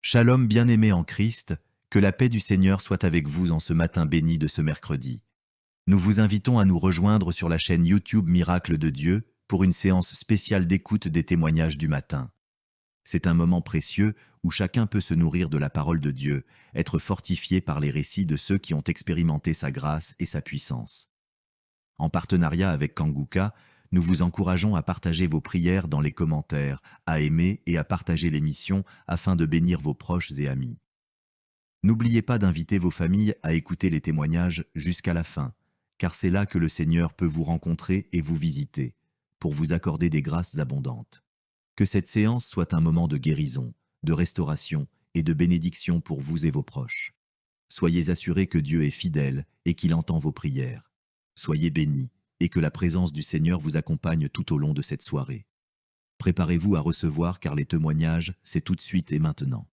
Shalom bien-aimés en Christ, que la paix du Seigneur soit avec vous en ce matin béni de ce mercredi. Nous vous invitons à nous rejoindre sur la chaîne YouTube Miracle de Dieu pour une séance spéciale d'écoute des témoignages du matin. C'est un moment précieux où chacun peut se nourrir de la parole de Dieu, être fortifié par les récits de ceux qui ont expérimenté sa grâce et sa puissance. En partenariat avec Kanguka, nous vous encourageons à partager vos prières dans les commentaires, à aimer et à partager l'émission afin de bénir vos proches et amis. N'oubliez pas d'inviter vos familles à écouter les témoignages jusqu'à la fin, car c'est là que le Seigneur peut vous rencontrer et vous visiter, pour vous accorder des grâces abondantes. Que cette séance soit un moment de guérison, de restauration et de bénédiction pour vous et vos proches. Soyez assurés que Dieu est fidèle et qu'il entend vos prières. Soyez bénis et que la présence du Seigneur vous accompagne tout au long de cette soirée. Préparez-vous à recevoir car les témoignages, c'est tout de suite et maintenant.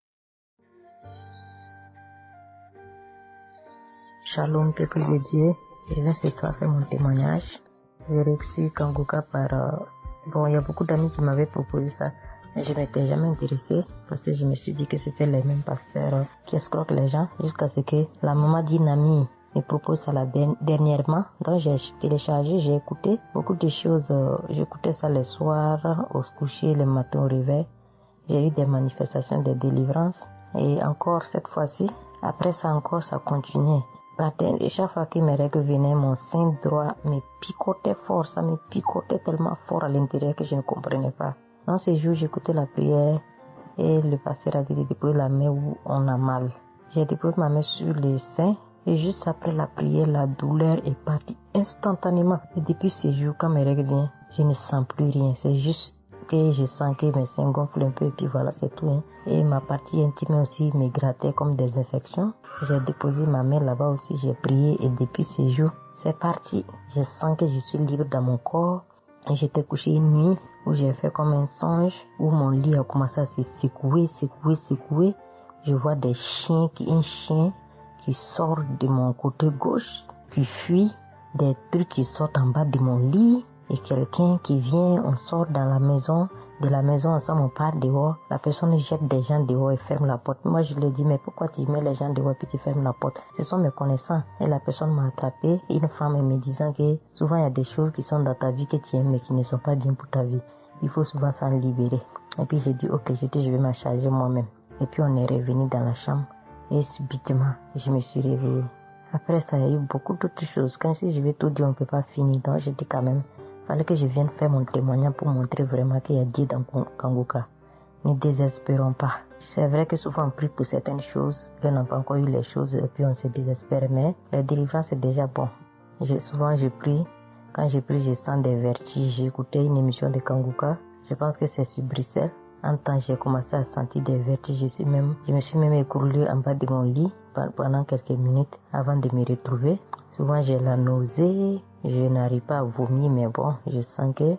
Shalom, peuple de Dieu. Je viens ce soir faire mon témoignage. J'ai reçu Kanguka par... il y a beaucoup d'amis qui m'avaient proposé ça. Mais je m'étais jamais intéressée parce que je me suis dit que c'était les mêmes pasteurs qui escroquent les gens jusqu'à ce que la maman d'une amie me propose ça dernièrement. Donc j'ai téléchargé, j'ai écouté beaucoup de choses. J'écoutais ça les soirs, au coucher, le matin au réveil. J'ai eu des manifestations de délivrance. Et encore cette fois-ci, après ça encore, ça continuait. Et chaque fois que mes règles venaient, mon sein droit me picotait fort. Ça me picotait tellement fort à l'intérieur que je ne comprenais pas. Dans ces jours, j'écoutais la prière et le pasteur a dit de déposer la main où on a mal. J'ai déposé ma main sur le sein et juste après la prière, la douleur est partie instantanément. Et depuis ces jours, quand mes règles viennent, je ne sens plus rien. C'est juste que je sens que mes seins gonflent un peu et puis voilà, c'est tout. Et ma partie intime aussi me grattait comme des infections. J'ai déposé ma main là-bas aussi, j'ai prié et depuis ces jours, c'est parti. Je sens que je suis libre dans mon corps. Et j'étais couché une nuit où j'ai fait comme un songe, où mon lit a commencé à se secouer. Je vois un chien qui sort de mon côté gauche, qui fuit, des trucs qui sortent en bas de mon lit. Et quelqu'un qui vient, on sort dans la maison, de la maison ensemble, on part dehors. La personne jette des gens dehors et ferme la porte. Moi, je lui dis, mais pourquoi tu mets les gens dehors et puis tu fermes la porte? Ce sont mes connaissants. Et la personne m'a attrapé. Une femme me disant que souvent il y a des choses qui sont dans ta vie que tu aimes mais qui ne sont pas bien pour ta vie. Il faut souvent s'en libérer. Et puis j'ai dit, ok, je vais m'en charger moi-même. Et puis on est revenu dans la chambre. Et subitement, je me suis réveillée. Après ça, il y a eu beaucoup d'autres choses. Quand si je vais tout dire, on ne peut pas finir. Donc j'ai dit quand même, fallait que je vienne faire mon témoignage pour montrer vraiment qu'il y a Dieu dans Kanguka. Ne désespérons pas. C'est vrai que souvent on prie pour certaines choses, et on n'a pas encore eu les choses et puis on se désespère, mais la délivrance c'est déjà bon. Souvent je prie, quand je prie je sens des vertiges. J'ai écouté une émission de Kanguka, je pense que c'est sur Bruxelles. En temps j'ai commencé à sentir des vertiges, je me suis même écroulée en bas de mon lit pendant quelques minutes avant de me retrouver. Souvent j'ai la nausée, je n'arrive pas à vomir, mais bon, je sens que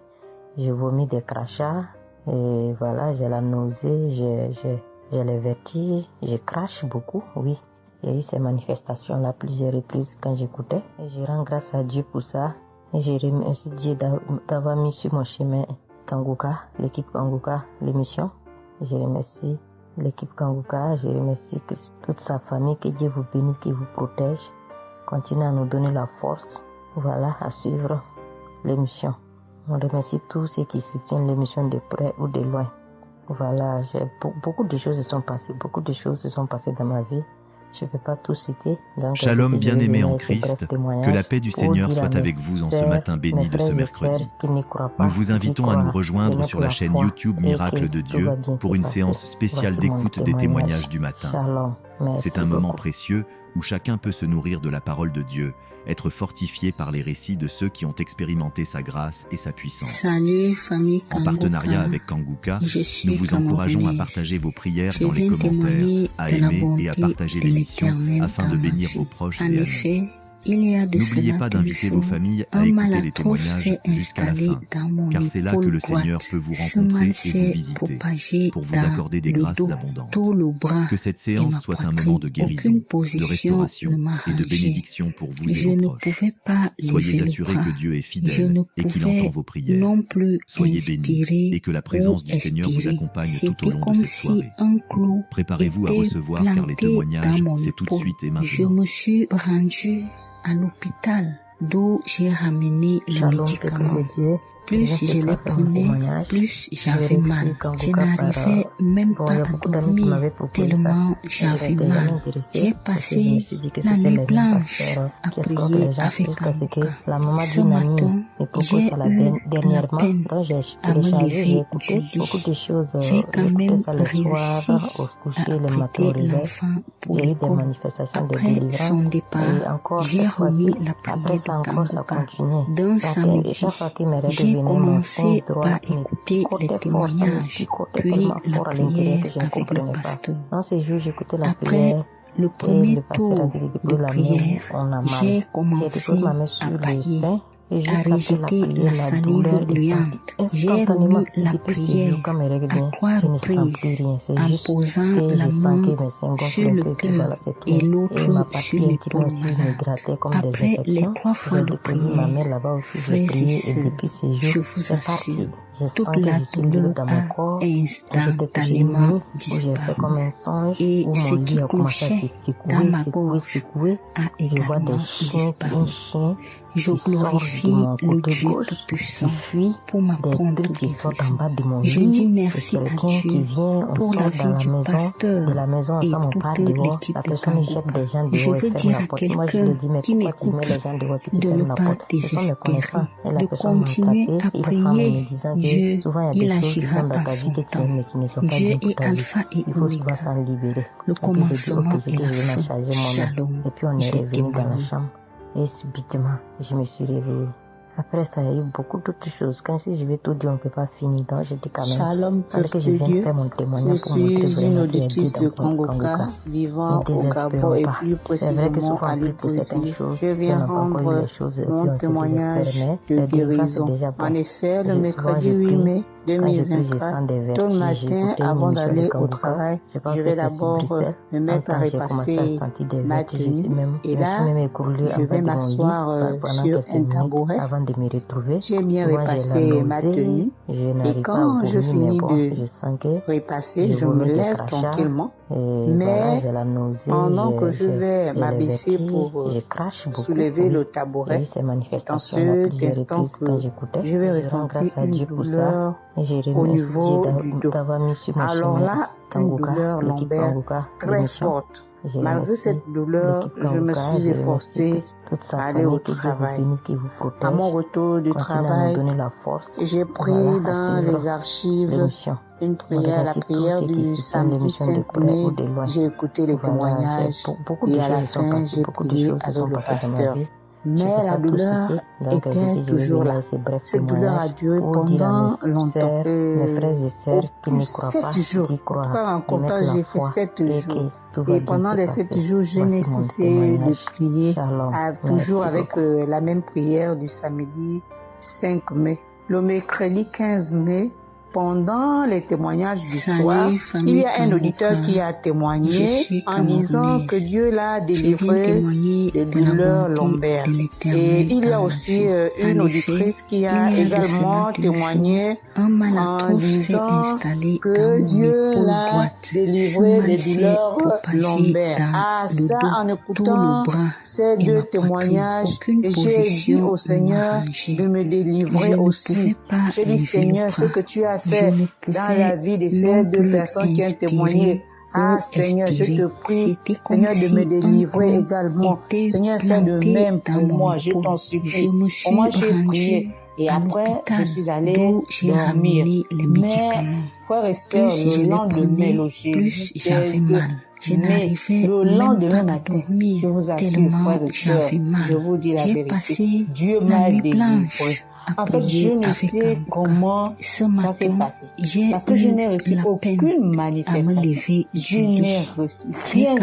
je vomis des crachats. Et voilà, j'ai la nausée, j'ai les vertiges, je crache beaucoup, oui. Il y a eu ces manifestations-là plusieurs reprises quand j'écoutais. Et je rends grâce à Dieu pour ça. Et je remercie Dieu d'avoir mis sur mon chemin Kanguka, l'équipe Kanguka, l'émission. Je remercie l'équipe Kanguka, je remercie toute sa famille, que Dieu vous bénisse, qu'il vous protège. Continuez à nous donner la force, voilà, à suivre l'émission. On remercie tous ceux qui soutiennent l'émission de près ou de loin. Voilà, beaucoup de choses se sont passées dans ma vie. Je ne peux pas tout citer. Donc, Shalom bien-aimés en Christ, que la paix du Seigneur soit avec vous en ce matin béni de ce mercredi. Nous vous invitons à nous rejoindre sur la chaîne YouTube Miracle de Dieu pour une séance spéciale d'écoute des témoignages du matin. C'est un moment précieux où chacun peut se nourrir de la parole de Dieu, être fortifié par les récits de ceux qui ont expérimenté sa grâce et sa puissance. Salut famille Kanguka. En partenariat avec Kanguka, nous vous encourageons à partager vos prières dans les commentaires, à aimer et à partager l'émission afin de bénir vos proches et amis. Il y a de N'oubliez cela pas 2 d'inviter vos jours, familles à un écouter les maladroit témoignages s'est jusqu'à la installé fin, dans mon car c'est là que épaule le Seigneur droite. peut vous Ce rencontrer mal et vous s'est visiter propagé pour vous dans accorder des le grâces dos, abondantes. tout le bras Que cette et séance ma soit un moment poitrine. de guérison, Aucune de position ne restauration et de m'arrangeait. bénédiction pour vous et Je vos ne proches. pouvais pas Soyez lever le assurés bras. que Dieu est Je fidèle ne et qu'il entend pouvais vos prières. non plus Soyez bénis inspirer et que la ou présence du Seigneur vous expirer. accompagne tout au C'était long de comme cette si soirée. un clou Préparez-vous à était recevoir car les planté dans témoignages, mon c'est tout de épaule. suite et Je maintenant. me suis rendue à l'hôpital d'où j'ai ramené les Shalom, médicaments. peuple de Dieu. Plus Je je sais les pas faire mon prenais, témoignage. plus J'ai j'avais réussi mal. Je Kangoka par... n'arrivais même Bon, pas il y a à beaucoup d'amis qui dormir m'avaient proposé ça. tellement Mais je j'avais n'étais jamais mal. intéressée J'ai parce que je me passé suis dit que la c'était nuit les mêmes blanche pasteurs à qui escortent prier les gens avec jusqu'à ce que Kangoka. la maman Ce d'une amie matin, me propose j'ai ça eu la dernièrement. peine Donc j'ai à me téléchargé, j'ai lever écouté du beaucoup de lit. choses. J'ai quand J'écoutais même ça le réussi soir, au coucher, à le matin au apprêter réveil. l'enfant pour J'ai eu des l'école. manifestations de Après délivrance son et départ, encore j'ai cette remis fois-ci, la après prière ça de encore ça Kangoka. continuait. D'un Donc et samedi, chaque fois qu'il me j'ai redevenait mon commencé sein droit, par mais écouter les picotait fort, ça me témoignages, picotait puis tellement la fort à l'intérieur prière que je ne avec le comprenais pas. pasteur. Dans ces jours, j'écoutais la Après prière le et premier le pasteur a tour dit de de déposer la main prière, où on a mal. j'ai J'ai commencé déposé ma main à sur le bailler, sein et à juste après la rejeter la prière, la salive douleur est partie gluante. J'ai instantanément. remis la Depuis ce prière jour, quand mes règles à viennent, 3 je ne sens plus reprises rien. C'est en juste posant que la je sens main que mes seins gonflent sur un le peu, puis cœur voilà, c'est tout. et Et ma l'autre sur partie intime l'épaule aussi me malade. grattait comme des Après les infections. 3 fois J'ai de déposé ma main prière, là-bas aussi, j'ai frères et prié et sœurs, depuis ce je jour, vous c'est parti. assure, Je toute sens que la je suis libre douleur dans mon a corps. Et j'étais couchée une instantanément nuit où j'ai fait comme disparu. un songe Et où ce mon qui lit a commencé à clochait se dans secouer, ma secouer, gorge secouer. a Je vois des également chiens, un disparu. chien Je qui sort de glorifie mon le côté Dieu gauche, qui Tout-Puissant fuit, pour ma des prompte trucs qui sortent en guérison. bas de mon Je lit, dis et merci à quelqu'un qui Dieu vient, on pour la sort vie dans la du maison, de pasteur la maison et ensemble, on part toute dehors, l'équipe la de personne jette Kangoka. des gens Je dehors et veux ferme dire la à porte. Moi je lui quelqu'un dis, mais qui pourquoi tu mets m'écoute les gens dehors et tu de ne fermes la pas porte? Ce sont mes désespérer, connaissances. Et la de personne m'a continuer attrapé, à une femme en me prier. disant que Dieu, souvent il y a il des choses qui agira sont dans en ta vie son que tu temps. aimes mais qui ne sont pas Dieu bien pour est ta vie. alpha et Il faut souvent oméga, s'en libérer. le Et puis j'ai dit, commencement ok, je et dis, la je vais fin. m'en charger moi-même. Shalom, Et puis on est j'ai revenu dans la témoigné. chambre. Et subitement, je me suis réveillée. Après ça, il y a eu beaucoup d'autres choses. Quand si je vais tout dire, on ne peut pas finir. Donc, je dis quand même, Shalom, parce que peuple je de viens Dieu. faire mon Je témoignage pour montrer suis une vraiment qu'il y a Dieu auditrice dans de Kangoka. Kangoka, vivant Ne au Gabon désespérons et pas. plus C'est vrai que précisément souvent à on prie pour certaines Libreville. choses, Je on viens n'a pas encore eu les rendre choses et puis mon on se témoignage désespère. de Mais la délivrance c'est guérison. déjà bon. En effet, le Souvent mercredi je 8 prie, mai quand je prie, je 2024, sens des tôt le vertiges. matin, J'ai écouté une avant émission de d'aller au Kangoka. travail, Je pense je que vais c'est sur d'abord Bruxelles. me En mettre à temps, j'ai commencé à repasser sentir des ma vertiges. Je suis tenue. même, Et je me suis là, même écroulée je en vais bas de mon lit m'asseoir pendant sur quelques un minutes tabouret. avant de me retrouver. J'ai bien Souvent, j'ai la repassé ma nausée, tenue. je Et n'arrive pas à quand je vomir, mais finis bon, de je sens que repasser, je je me vomis des lève crachats. tranquillement. Et voilà, Mais j'ai la nausée, pendant que je vais j'ai les m'abaisser vertiges, pour je crache beaucoup. soulever le Oui, tabouret, j'ai eu ces c'est en manifestations à cet plusieurs instant reprises quand que j'écoutais. je vais Je rends ressentir grâce à une Dieu pour ça. douleur Et je au remercie niveau Dieu du dos. d'avoir mis sur mon Alors chemin là, une Kangoka, douleur l'équipe lombaire Kangoka, très l'émission. forte. Je Malgré remercie cette douleur, l'équipe je me Kangoka, suis je remercie efforcée toute sa à aller au famille, que Dieu vous travail. bénisse, qu'il vous À mon protège. retour du Continuez à nous travail, donner la force. j'ai Voilà, pris à dans suivre les archives l'émission. une On prière, la remercie tous prière ceux qui du soutiennent samedi l'émission de 5 près ou mai. de loin. J'ai écouté les Voilà, témoignages beaucoup de et à la choses sont fin, passées, j'ai beaucoup de prié choses se avec sont le passées dans ma pasteur. vie. Je ne Mais peux la pas tout douleur citer, donc je était dis je vais toujours venir là. à ces brefs Cette douleur a témoignages duré pour dire à pendant mes longtemps. sœurs, mes frères et Au sœurs qui ne plus croient 7 pas, jours. qui croient, Pourquoi en qui comptant, mettent la j'ai fait foi 7 et jours. que tout va Et bien pendant se les passer. 7 jours, je n'ai Voici mon cessé de témoignage. prier, Shalom. toujours Merci avec beaucoup. la même prière du samedi 5 mai. Le mercredi 15 mai, pendant les témoignages du soir, il y a un auditeur qui a témoigné en disant que Dieu l'a délivré de douleurs lombaires. Et il y a aussi une auditrice qui a également témoigné en disant que Dieu l'a délivré des douleurs lombaires. Ah, ça, en écoutant ces deux témoignages, j'ai dit au Seigneur de me délivrer aussi. J'ai dit, Seigneur, ce que tu as fait dans la vie de ces deux personnes qui ont témoigné. Ah Seigneur, je te prie, Seigneur, de me délivrer également. Seigneur, fais de même pour moi, je t'en supplie. Pour moi, j'ai prié. Et après, je suis allée dormir. Mais, frères et sœurs, le lendemain, le jeudi 16 mai, le lendemain matin, je vous assure, frères et sœurs, je vous dis la vérité, Dieu m'a délivré. En fait, je ne sais comment ça s'est passé. Parce que je n'ai reçu aucune manifestation. Je n'ai reçu rien.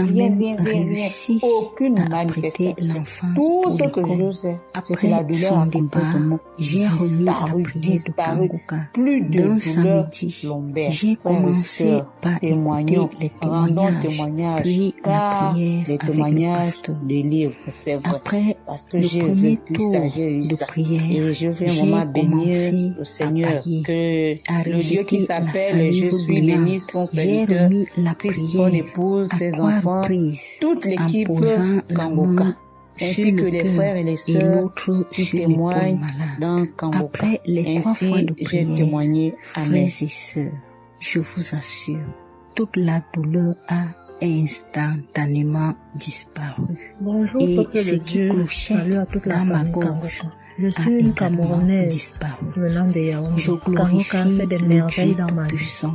Aucune manifestation. Tout ce que je sais, c'est que la douleur a complètement disparu. Plus de douleur lombaire. J'ai commencé par témoignons, écouter les rendons témoignages, témoignages, puis car la prière les avec témoignages le pasteur. des livres, c'est vrai. Après Parce que le j'ai premier vécu tour ça, j'ai eu de ça. prière, Et je vais j'ai vraiment bénir commencé le à Seigneur, prier, que à le Dieu qui rejeter la s'appelle salive Je suis brûlante. béni, son J'ai serviteur, remis la Christ, son prière épouse, à ses croix enfants, reprise, toute en l'équipe posant la Kangoka, main ainsi sur que le les cœur frères et les et sœurs l'autre qui sur l'épaule témoignent malade. dans Kangoka. Après les 3 fois Ainsi, de j'ai prière, témoigné. Amen. frères et sœurs, je vous assure, toute la douleur a instantanément disparu. Bonjour, Et peuple ce de qui Dieu. clochait Salut à toute la dans ma famille gorge Kangoka. Je a suis une également Camerounaise disparu. venant de Yaoundé. Je Kangoka glorifie fait des le merveilles Dieu dans ma vie. puissant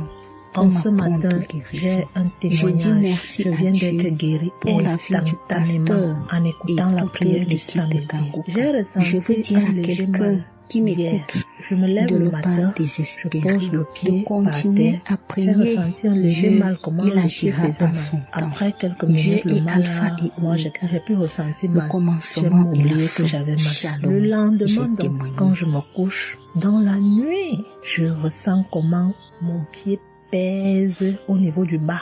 En pour ce ma matin, prompte guérison. j'ai un Je dis témoignage. merci Je à viens Dieu d'être guérie pour la vie du pasteur instantanément en et écoutant la toute prière du l'équipe de samedi. Kangoka. J'ai Je veux ressenti dire un à léger quelqu'un mal qui hier. m'écoute Je me lève de le ne pas matin, je désespérer, pose le pied de par continuer terre. à J'ai prier. ressenti un léger Dieu, mal, comment il le pied agira faisait en mal. son temps. Après quelques Dieu minutes, le est mal alpha là, et moi oméga, j'ai pu ressentir le mal. J'ai commencement même et la oublié que fin. j'avais mal. Shalom. Le lendemain J'ai donc, témoigné. quand je me couche, dans la nuit, je ressens comment mon pied pèse au niveau du bas.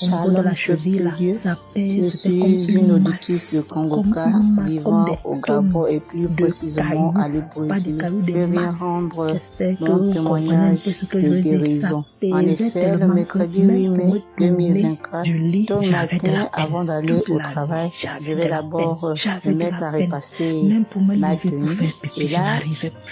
Au niveau de la cheville là, ça pèse. Je suis une auditrice de Kangoka vivant au Gabon et plus précisément à Libreville. Je viens rendre mon témoignage de guérison. En effet, le mercredi 8 mai 2024, tôt le matin, avant d'aller au travail, je vais d'abord me mettre à repasser ma tenue et là,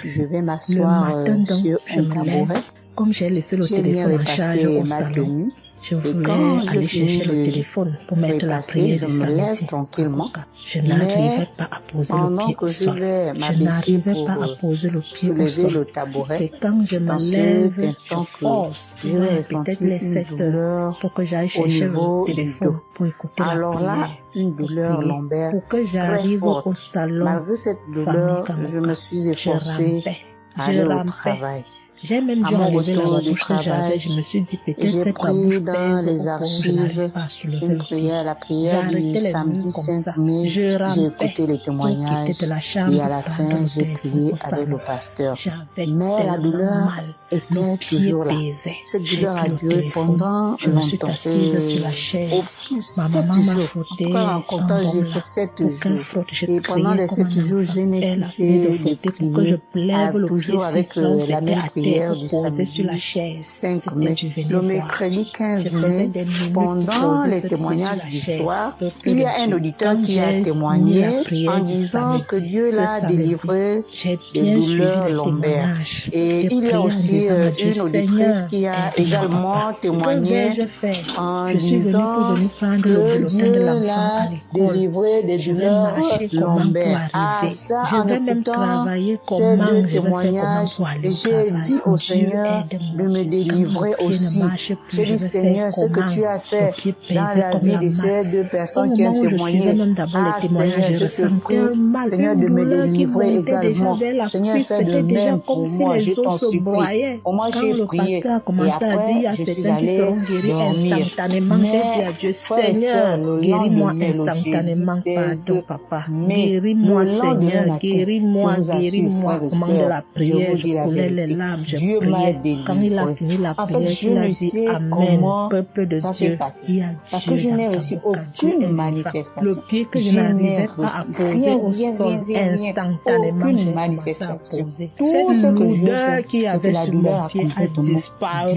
je vais m'asseoir sur un tabouret. Comme j'ai laissé le J'ai bien téléphone en charge repassé au ma salon, tenue. je Et voulais quand je aller chercher finis le de téléphone pour mettre la repasser, prière je du me lève samedi. tranquillement. Je n'arrivais Mais pas à poser le pendant pied que au je sol. vais Je m'abaisser n'arrivais pour pas à poser le pied au soulever sol. le tabouret, C'est quand je c'est en me lève, cet instant je que force. je vais Peut-être ressentir les une 7 heures douleur pour que j'aille au chercher niveau le du téléphone dos. pour écouter Alors la là, prière. une douleur Prier. lombaire Pour que très j'arrive forte. au salon, Malgré cette douleur, famille je me suis je efforcée rampais. à aller au rampais. travail. J'ai même À dû mon enlever la retour du babouche que j'avais. travail, Je me suis dit peut-être j'ai cette pris babouche dans pèse les au corps, je archives n'arrive pas à soulever une le pied. prière, la J'ai prière arrêté du les samedi nuits comme 5 ça. mai. Je J'ai rampais écouté les pour témoignages quitter de la chambre et à la pour fin, prendre le j'ai téléphone prié au avec salon. le pasteur. J'avais Mais la tellement douleur mal. Le était pied toujours là. pesait. Cette J'ai douleur a pris le duré téléphone. pendant Je me suis longtemps. assise sur la Au chaise. plus Ma 7 maman m'a jours. En frotté tout cas, en un comptant, bon j'ai là. fait 7 Aucun jours. frotte. Je Et pendant criais les comme 7 un jours, enfant. je n'ai Elle a cessé fini de de frotter pour que je prier, lève le pied toujours avec là où la c'était même à terre prière pour du poser sur la samedi chaise. 5 mai. C'était du Le venir voir. mercredi Je 15 faisais mai, des minutes pendant pour poser les ce pied sur témoignages la du chaise. soir, Peuple il y de a un Dieu. auditeur Quand qui a j'ai mis la témoigné prière en du disant que samedi, Dieu ce l'a samedi, délivré j'ai des bien suivi douleurs les lombaires. témoignages. Et J'ai il y prié a en aussi disant à Dieu, une auditrice Seigneur, qui a aide-moi, également papa. Que témoigné vais-je faire? en Je suis venue pour disant venir prendre le que bulletin de Dieu l'enfant l'a à l'école. délivré des Je vais douleurs marcher comment pour lombaires. Ah, arriver. ça, Je en vais même écoutant travailler ces comment. deux Je vais faire comment témoignages, pour aller au j'ai travail. dit au Dieu Seigneur de aide-moi. me Quand délivrer mon pied aussi. ne marche plus, J'ai je dit, vais faire Seigneur, ce que comment? tu as Le fait pied dans pesait la comme vie la de ces deux masse. Au personnes qui ont moment où je suivais témoigné. même d'abord Ah, les témoignages, Seigneur, je je te ressentais un prie, mal, Seigneur, une de me douleur qui délivrer montait déjà également. vers la Seigneur, cuisse. fais de C'était déjà même comme pour si moi, je les t'en os se supplie. broyaient. Pour moi, Quand j'ai le prié. pasteur a Et commencé à dire, il y après, a je suis certains qui allée seront guéris dormir. instantanément. J'ai dit à Mais, Dieu, frères et sœurs, Seigneur, le guéris-moi lendemain, le jeudi instantanément. 16 Pardon, papa. mai, Guéris-moi, le lendemain Seigneur. matin, je Guéris-moi, vous assure, guéris-moi. frères et Au moment de sœurs, la je prière, vous je dis la coulais les vérité. larmes, je Dieu m'a priais. Quand il a délivré. fini la En prière, fait, je il a ne dit sais Amen, comment peuple de ça s'est Dieu. passé. Il y a Parce que Dieu je dans n'ai ta reçu bouche. Dieu est aucune vivant. manifestation. Le pied que je Je n'ai n'arrivais pas à reçu poser au sol instantanément, aucune j'ai commencé à manifestation. poser. Tout Cette ce que je lourdeur sais, qui c'est que avait la sur douleur mon a pied a complètement disparu.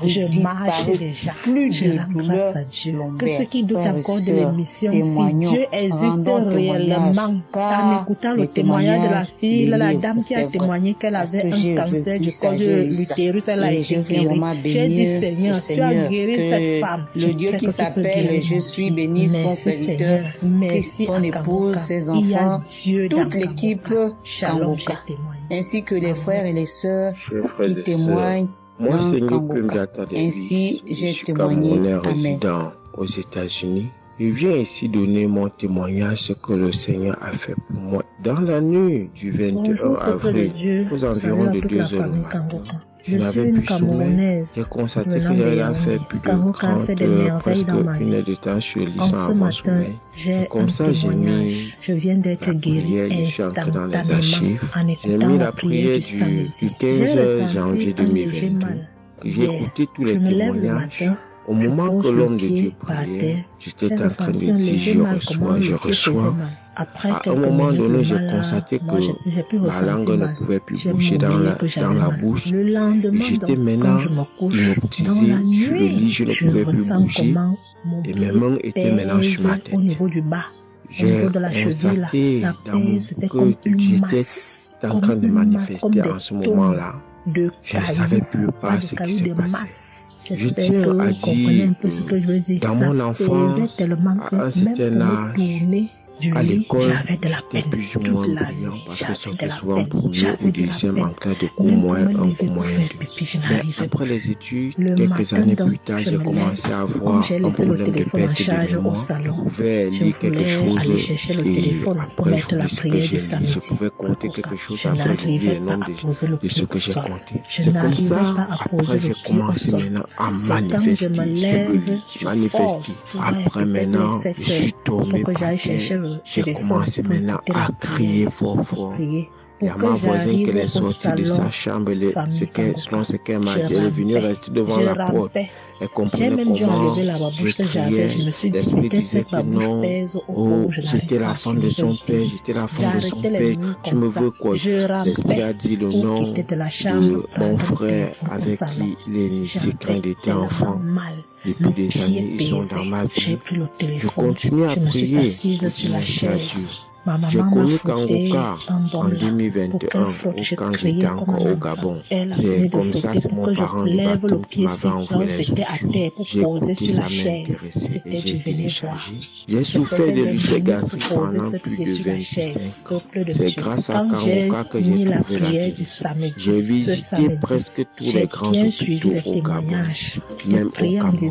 Je marche déjà. Plus Je de rends douleur grâce à Dieu. Que lombaire. ceux qui doutent Frères et encore de sœurs, l'émission, si témoignons, Dieu existe rendons témoignage, réellement, en car écoutant les le témoignage de la témoignages fille, des la livres, dame qui c'est a vrai. témoigné qu'elle Parce avait que un j'ai cancer vécu du ça, col de j'ai eu ça. l'utérus, elle a Et été je veux guérie. vraiment J'ai dit, bénir le Seigneur, tu as Seigneur guéri que cette femme. le Dieu qui s'appelle Je suis béni, son serviteur, Christ, son épouse, ses enfants, toute l'équipe Kangoka, ainsi que les frères et les sœurs qui témoignent dans Kangoka. Ainsi, j'ai témoigné. Amen. Aux États-Unis. Je viens ici donner mon témoignage, ce que le Seigneur a fait pour moi. Dans la nuit du 21 avril, aux environs de 2 heures du matin, je n'avais plus sommeil. J'ai constaté que j'avais fait plus de 30 presque une heure de temps sur le lit sans avoir sommeil. C'est comme ça que j'ai mis la prière, je suis entré dans les archives. J'ai mis la prière du 15 janvier 2022. J'ai écouté tous les témoignages. Au moment que l'homme de Dieu priait, j'étais en train de dire je reçois. À un moment donné, j'ai constaté que ma langue ne pouvait plus bouger dans la bouche. J'étais maintenant hypnotisé sur le lit, je ne pouvais plus bouger. Et mes mains étaient maintenant sur ma tête. J'ai constaté dans mon cœur que j'étais en train de manifester en ce moment-là. Je ne savais plus pas ce qui se passait. Je tiens à dire que dans mon enfance, à un certain âge, à l'école, j'étais plus ou moins brillant parce que c'était souvent premier ou deuxième en classe de cours moins 1, cours moins 2. Mais après les études, quelques années plus tard, j'ai commencé à avoir un problème de perte de mémoire. Je pouvais lire quelque chose et après j'oubliais ce que j'ai lu. Je pouvais compter quelque chose après j'oubliais le nom de ce que j'ai compté. C'est comme ça, après j'ai commencé maintenant à manifester sur le lit. Manifester. Après maintenant, je suis tombé par terre. J'ai commencé maintenant à crier fort. Il y a ma voisine qui est sortie de sa chambre, selon ce qu'elle m'a dit, elle est venue rester devant la porte. Elle comprenait comment je criais. L'esprit disait que non, j'étais la femme de son père, j'étais la femme de son père. Tu me veux quoi? L'esprit a dit le nom de mon frère avec qui il est initié quand il était enfant. Depuis des années, ils sont dans ma vie. Je continue à prier, je merci à Dieu. J'ai connu Kangoka en 2021, quand j'étais encore au Gabon. C'est comme ça, c'est mon parent de baptême qui m'avait envoyé les outils. J'ai écouté, ça m'a intéressé et j'ai téléchargé. J'ai souffert de l'ulcère gastrique pendant plus de 25 ans. C'est grâce à Kangoka que j'ai trouvé la guérison. J'ai visité presque tous les grands hôpitaux au Gabon, même au Cameroun.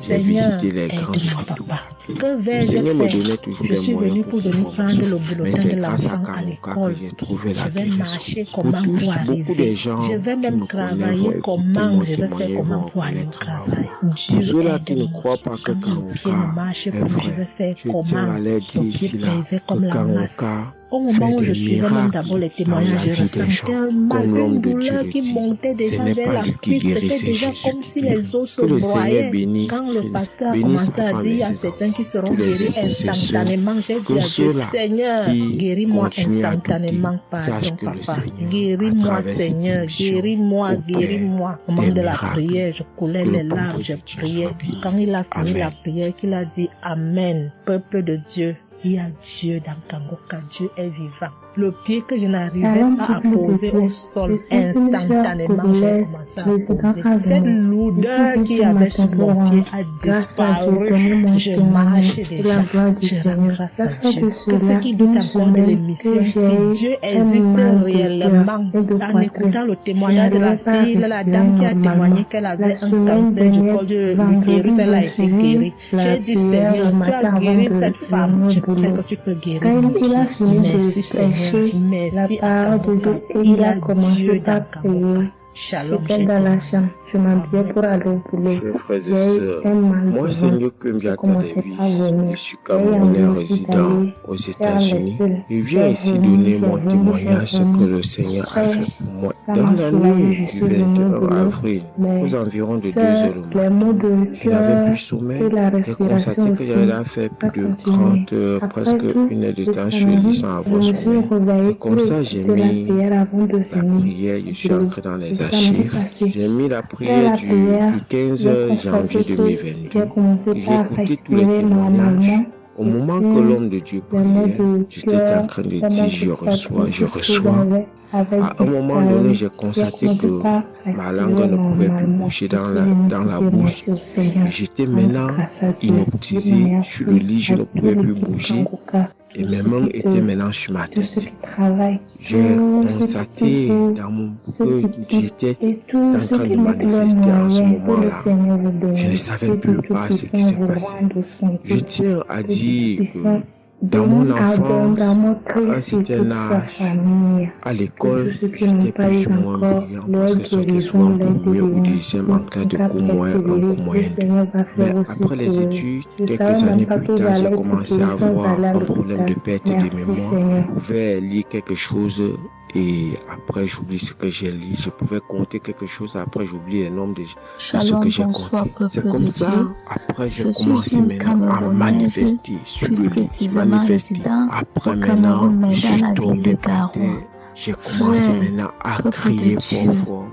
J'ai visité les grands hôpitaux. Le Seigneur me donnait toujours des moyens pour prendre mais c'est grâce à Kangoka que j'ai trouvé la guérison. Pour tous, beaucoup de gens qui me connaissent vont écouter mon témoignage, vont reconnaître ma voix. Pour ceux-là qui ne croient pas que Kangoka est vrai, je tiens à leur dire ici là que Kangoka au moment où je suivais même d'abord les témoignages, je ressentais un mal, une douleur qui montait déjà vers la cuisse. C'était déjà comme si les os se broyaient. Quand le pasteur a commencé à dire à certains qui seront guéris instantanément, j'ai dit à Dieu, Seigneur, guéris-moi instantanément, pardon, papa. Guéris-moi, Seigneur, guéris-moi, guéris-moi. Au moment de la prière, je coulais les larmes, je priais. Quand il a fini la prière, qu'il a dit Amen, peuple de Dieu. Il y a Dieu dans Kangoka, Dieu est vivant. Le pied que je n'arrivais pas à poser au sol, instantanément, j'ai commencé à poser. Cette lourdeur qu'il y avait sur mon pied a disparu. Je marche déjà. Je rends grâce à Dieu. Que ceux qui doutent encore de l'émission, si Dieu existe réellement, en écoutant le témoignage de la fille, la dame qui a témoigné qu'elle avait un cancer du col de l'utérus, elle a été guérie. J'ai dit, Seigneur, tu as guéri cette femme, je sais que tu peux guérir. Merci, Seigneur. Merci à Kangoka. Il a commencé par prier. J'étais dans la chambre, je m'habillais pour aller au boulot. Frères et sœurs, moi c'est mieux que je suis camerounais résident aux États-Unis. Je viens ici donner mon témoignage ce que le Seigneur a fait pour moi. Dans la nuit du 21 avril, aux environs de 2 heures du matin, je n'avais plus sommeil. J'ai constaté que j'avais fait plus de 30 heures, presque une heure de temps sur le lit sans avoir sommeil. C'est comme ça que j'ai mis la prière, je suis entré dans les archives. J'ai mis la prière du 15 janvier 2022. J'ai écouté tous les témoignages. Au moment que l'homme de Dieu priait, j'étais en train de dire je reçois. À un moment donné, j'ai constaté que ma langue ne pouvait plus bouger dans la bouche. J'étais maintenant inoptisé sur le lit, je ne pouvais plus bouger. Et mes mains étaient maintenant sur ma tête. J'ai constaté dans mon que j'étais en train de manifester en ce moment-là. Je ne savais plus pas ce qui s'est passé. Je tiens à dire que dans mon enfance, à un certain âge, à l'école, j'étais plus ou moins brillant parce que j'étais souvent premier ou deuxième en cas de cours moyen, en cours moyen. Mais après les études, quelques années plus tard, j'ai commencé à avoir un problème de perte de mémoire. Je pouvais lire quelque chose et après j'oublie ce que j'ai lu. Je pouvais compter quelque chose, après j'oublie le nombre de ce que j'ai compté. C'est comme ça, après j'ai commencé maintenant à manifester sur le lit, manifester. Après maintenant, je suis tombé par terre. J'ai commencé maintenant à crier fort.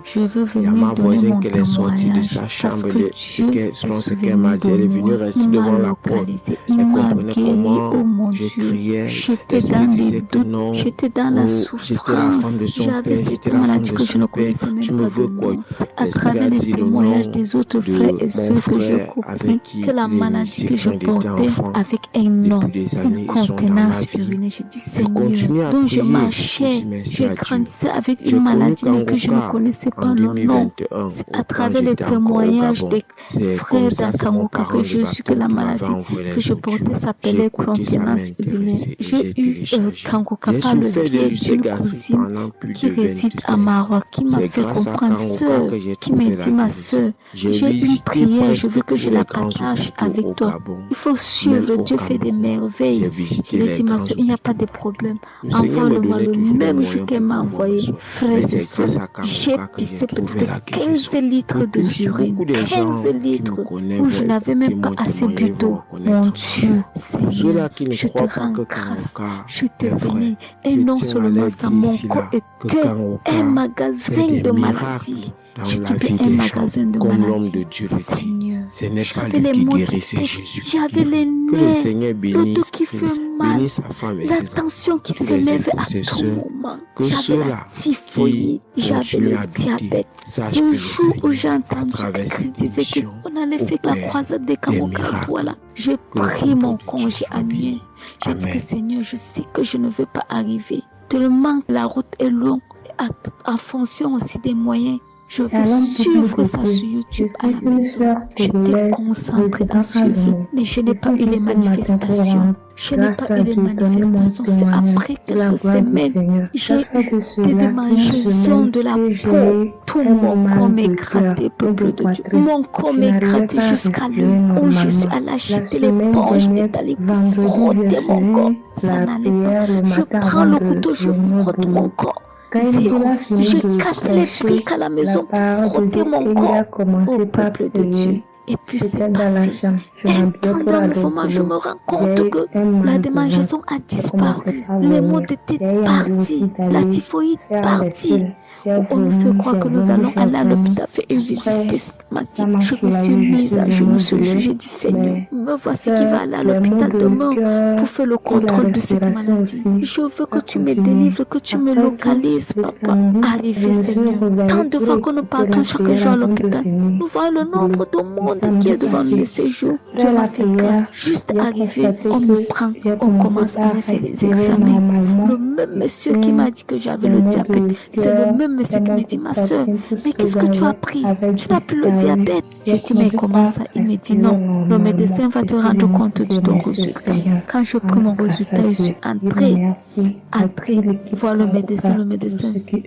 Il y a ma voisine qui est sortie de sa chambre, selon ce qu'elle m'a dit, elle est venue rester devant la porte. Elle comprenait comment je criais. Elle me disait que non, j'étais dans la souffrance, j'avais cette maladie que je ne connaissais même pas. C'est à travers les témoignages des autres frères et sœurs que j'ai compris que la maladie que je portais avec un nom, une contenance urinaire. J'ai dit Seigneur, donc je marchais. Je grandissais avec une maladie mais que je ne connaissais pas le nom. C'est à travers les témoignages des frères d'Akamoka que je suis que la maladie que je portais s'appelait contenance urinaire. J'ai eu Kangoka par le biais d'une cousine qui réside à Maroc, qui m'a fait comprendre, sœur, qui m'a dit ma sœur, j'ai une prière, je veux que je la partage avec toi. Il faut suivre, Dieu fait des merveilles. Je lui ai dit ma sœur, il n'y a pas de problème. Envoie-le-moi le même jour qu'elle m'a envoyé. Frères et sœurs, j'ai pissé peut-être 15 litres de urine, 15 litres où je n'avais même pas assez bu d'eau. Mon Dieu, Seigneur, je te rends grâce, je te bénis. Et non seulement ça, mon corps était un magasin de maladies. Je dis un magasin de maladies. Seigneur, ce n'est pas lui qui guérit, c'est Jésus. J'avais les Que le Seigneur le dos qui fait mal, sa femme et la ses tension qui s'élève à tout moment. J'avais la typhoïde, j'avais le diabète. Le jour où j'ai entendu que Christ disait qu'on allait faire la croisade des Kangoka, voilà, j'ai pris mon congé annuel. J'ai dit que Seigneur, je sais que je ne veux pas arriver. Tellement la route est longue, en fonction aussi des moyens. Je vais suivre ça sur YouTube à la maison. J'étais concentrée à suivre, mais je n'ai pas eu les manifestations. Je n'ai pas eu les manifestations. C'est après quelques semaines, j'ai eu des démangeaisons de la peau. Tout mon corps m'est gratté, peuple de Dieu. Mon corps m'est gratté jusqu'à l'heure où je suis allée acheter l'éponge et d'aller frotter mon corps. Ça n'allait pas. Je prends le couteau, je frotte mon corps. Je casse les briques à la maison pour frotter mon corps au peuple de Dieu. Et puis c'est passé. Et pendant le moment, je me rends compte que la démangeaison a disparu. Les maux étaient partis. La typhoïde partie. On me fait croire que nous allons aller à l'hôpital faire une visite systématique. Je me suis mise à genoux sur le j'ai dit Seigneur, me voici qui va aller à l'hôpital demain pour faire le contrôle de cette maladie. Je veux que tu me délivres, que tu me localises, papa. Arrivé Seigneur, tant de fois que nous partons chaque jour à l'hôpital, nous voyons le nombre de monde qui est devant nous ces jours. Dieu m'a fait grâce. Juste arrivé, on me prend, on commence à me faire des examens. Le même monsieur qui m'a dit que j'avais le diabète, c'est le même monsieur qui me dit, ma soeur, mais qu'est-ce que tu as pris? Tu n'as plus le diabète. Je dis, mais comment ça? Il me dit, non, le médecin va te rendre compte de ton résultat. Quand je prends mon résultat, je suis entrée, voir le médecin ne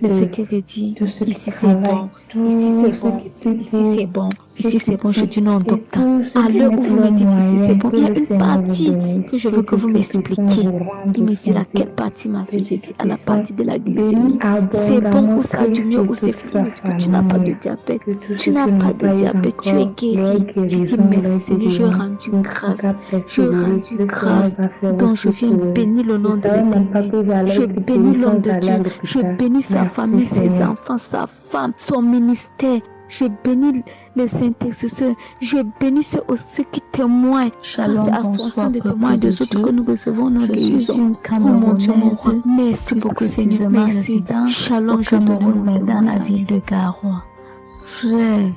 fait que redire, ici c'est bon, ici c'est bon, ici c'est bon, ici c'est bon. Je dis, non, docteur, à l'heure où vous me dites ici c'est bon, il y a une partie que je veux que vous m'expliquiez. Il me dit, laquelle partie m'a fait? J'ai dit, à la partie de la glycémie. C'est bon ou ça du mieux ou c'est fini? Tu n'as pas de diabète. Tu n'as pas de diabète. Tu es guéri. J'ai dit, merci Seigneur, je rendu grâce. Je rendu grâce. Donc je viens bénir le nom de l'Éternel. Je bénis l'homme de Dieu. Je bénis sa famille, ses enfants, sa femme, son ministère. Je bénis les intercesseurs. Je bénis ceux aussi qui témoignent. Shalom, c'est en fonction des témoins des autres que nous recevons nos guérisons. Oh mon Dieu, merci beaucoup Seigneur. Merci. Shalom, je donne mon dans la ville de Garoua. Frère,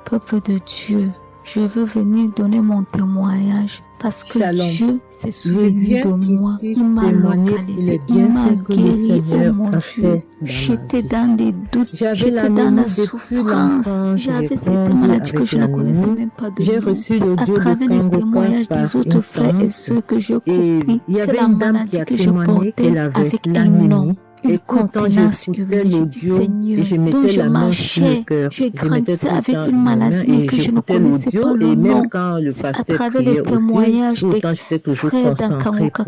peuple de Dieu, je veux venir donner mon témoignage parce que Dieu s'est souvenu de moi. Il m'a localisé, il m'a guéri. Oh mon Dieu, j'étais dans des doutes, j'étais dans la souffrance. J'avais cette maladie que je ne connaissais même pas de nom. À travers les témoignages des autres frères et sœurs que j'ai compris que la maladie que je portais avec un nom. Et quand j'écoutais l'audio et je mettais la main sur le cœur, je grandissais avec une maladie que je ne connaissais pas le nom. Et même quand le pasteur priait aussi, autant j'étais toujours concentrée pour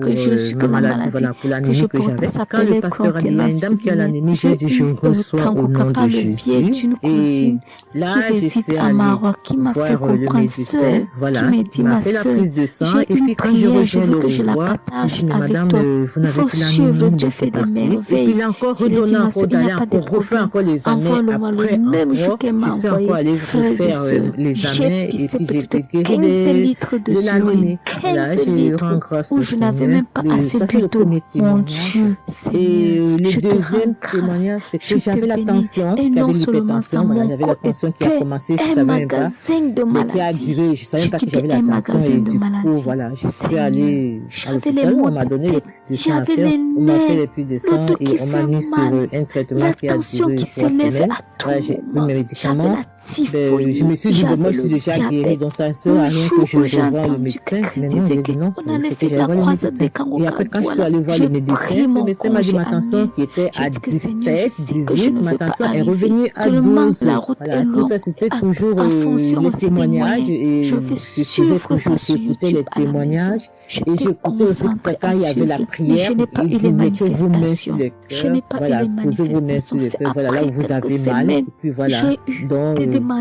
ma maladie, voilà, pour l'anémie que j'avais. Quand le pasteur a dit, il y a une dame qui a l'anémie, j'ai dit, je reçois au nom de Jésus. Et là, j'essaie d'aller voir le médecin, voilà, il m'a fait la prise de sang. Et puis quand je reviens le revoir, je dis, madame, vous n'avez plus l'anémie, mais c'est parti. Et puis il a encore redonné encore d'aller encore refaire encore les années après encore. Je suis encore allé refaire les années et puis j'ai été guérie de l'anémie. Là, je rends grâce au Seigneur. Ça, c'est le premier témoignage. Et le deuxième témoignage, c'est que j'avais la tension, qui avait l'hypertension. Voilà, j'avais la tension qui a commencé, je ne savais même pas, mais qui a duré. Je ne savais pas que j'avais la tension et du coup, voilà, je suis allée à l'hôpital. On m'a donné les prises de sang à faire. On m'a fait les prises de sang et on m'a mis sur un traitement qui a duré 3 semaines. Voilà, j'ai pris mes médicaments. Je me suis dit, moi je suis déjà guérie, donc ça ne sert à rien que je revoie le médecin. Mais non, j'ai dit non, il faut que j'aille voir le médecin. Et après, quand je suis allée voir le médecin m'a dit ma tension qui était à 17, 18, ma tension est revenue à 12. Voilà, tout ça c'était toujours les témoignages et je faisais toujours, j'écoutais les témoignages et j'écoutais aussi quand il y avait la prière, il dit mettez vos mains sur le cœur, voilà, posez vos mains sur le cœur, voilà, là où vous avez mal, et puis voilà, donc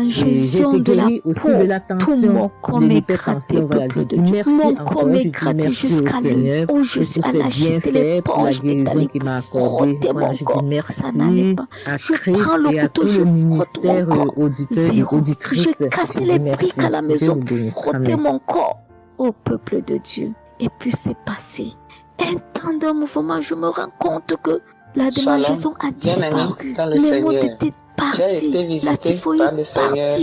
j'ai été guérie aussi de la tension, de l'hypertension, voilà, je dis merci encore, je dis merci au Seigneur pour tous ses bienfaits, pour la guérison qu'il m'a accordée, voilà, je dis merci à Christ et à tout le ministère auditeur et auditrice, je dis merci, Dieu nous bénisse, amen. Mon corps au peuple de Dieu. Et puis c'est passé. Un temps de mouvement, je me rends compte que la démangeaison a disparu. Les mots étaient partis. J'ai été visité par le Seigneur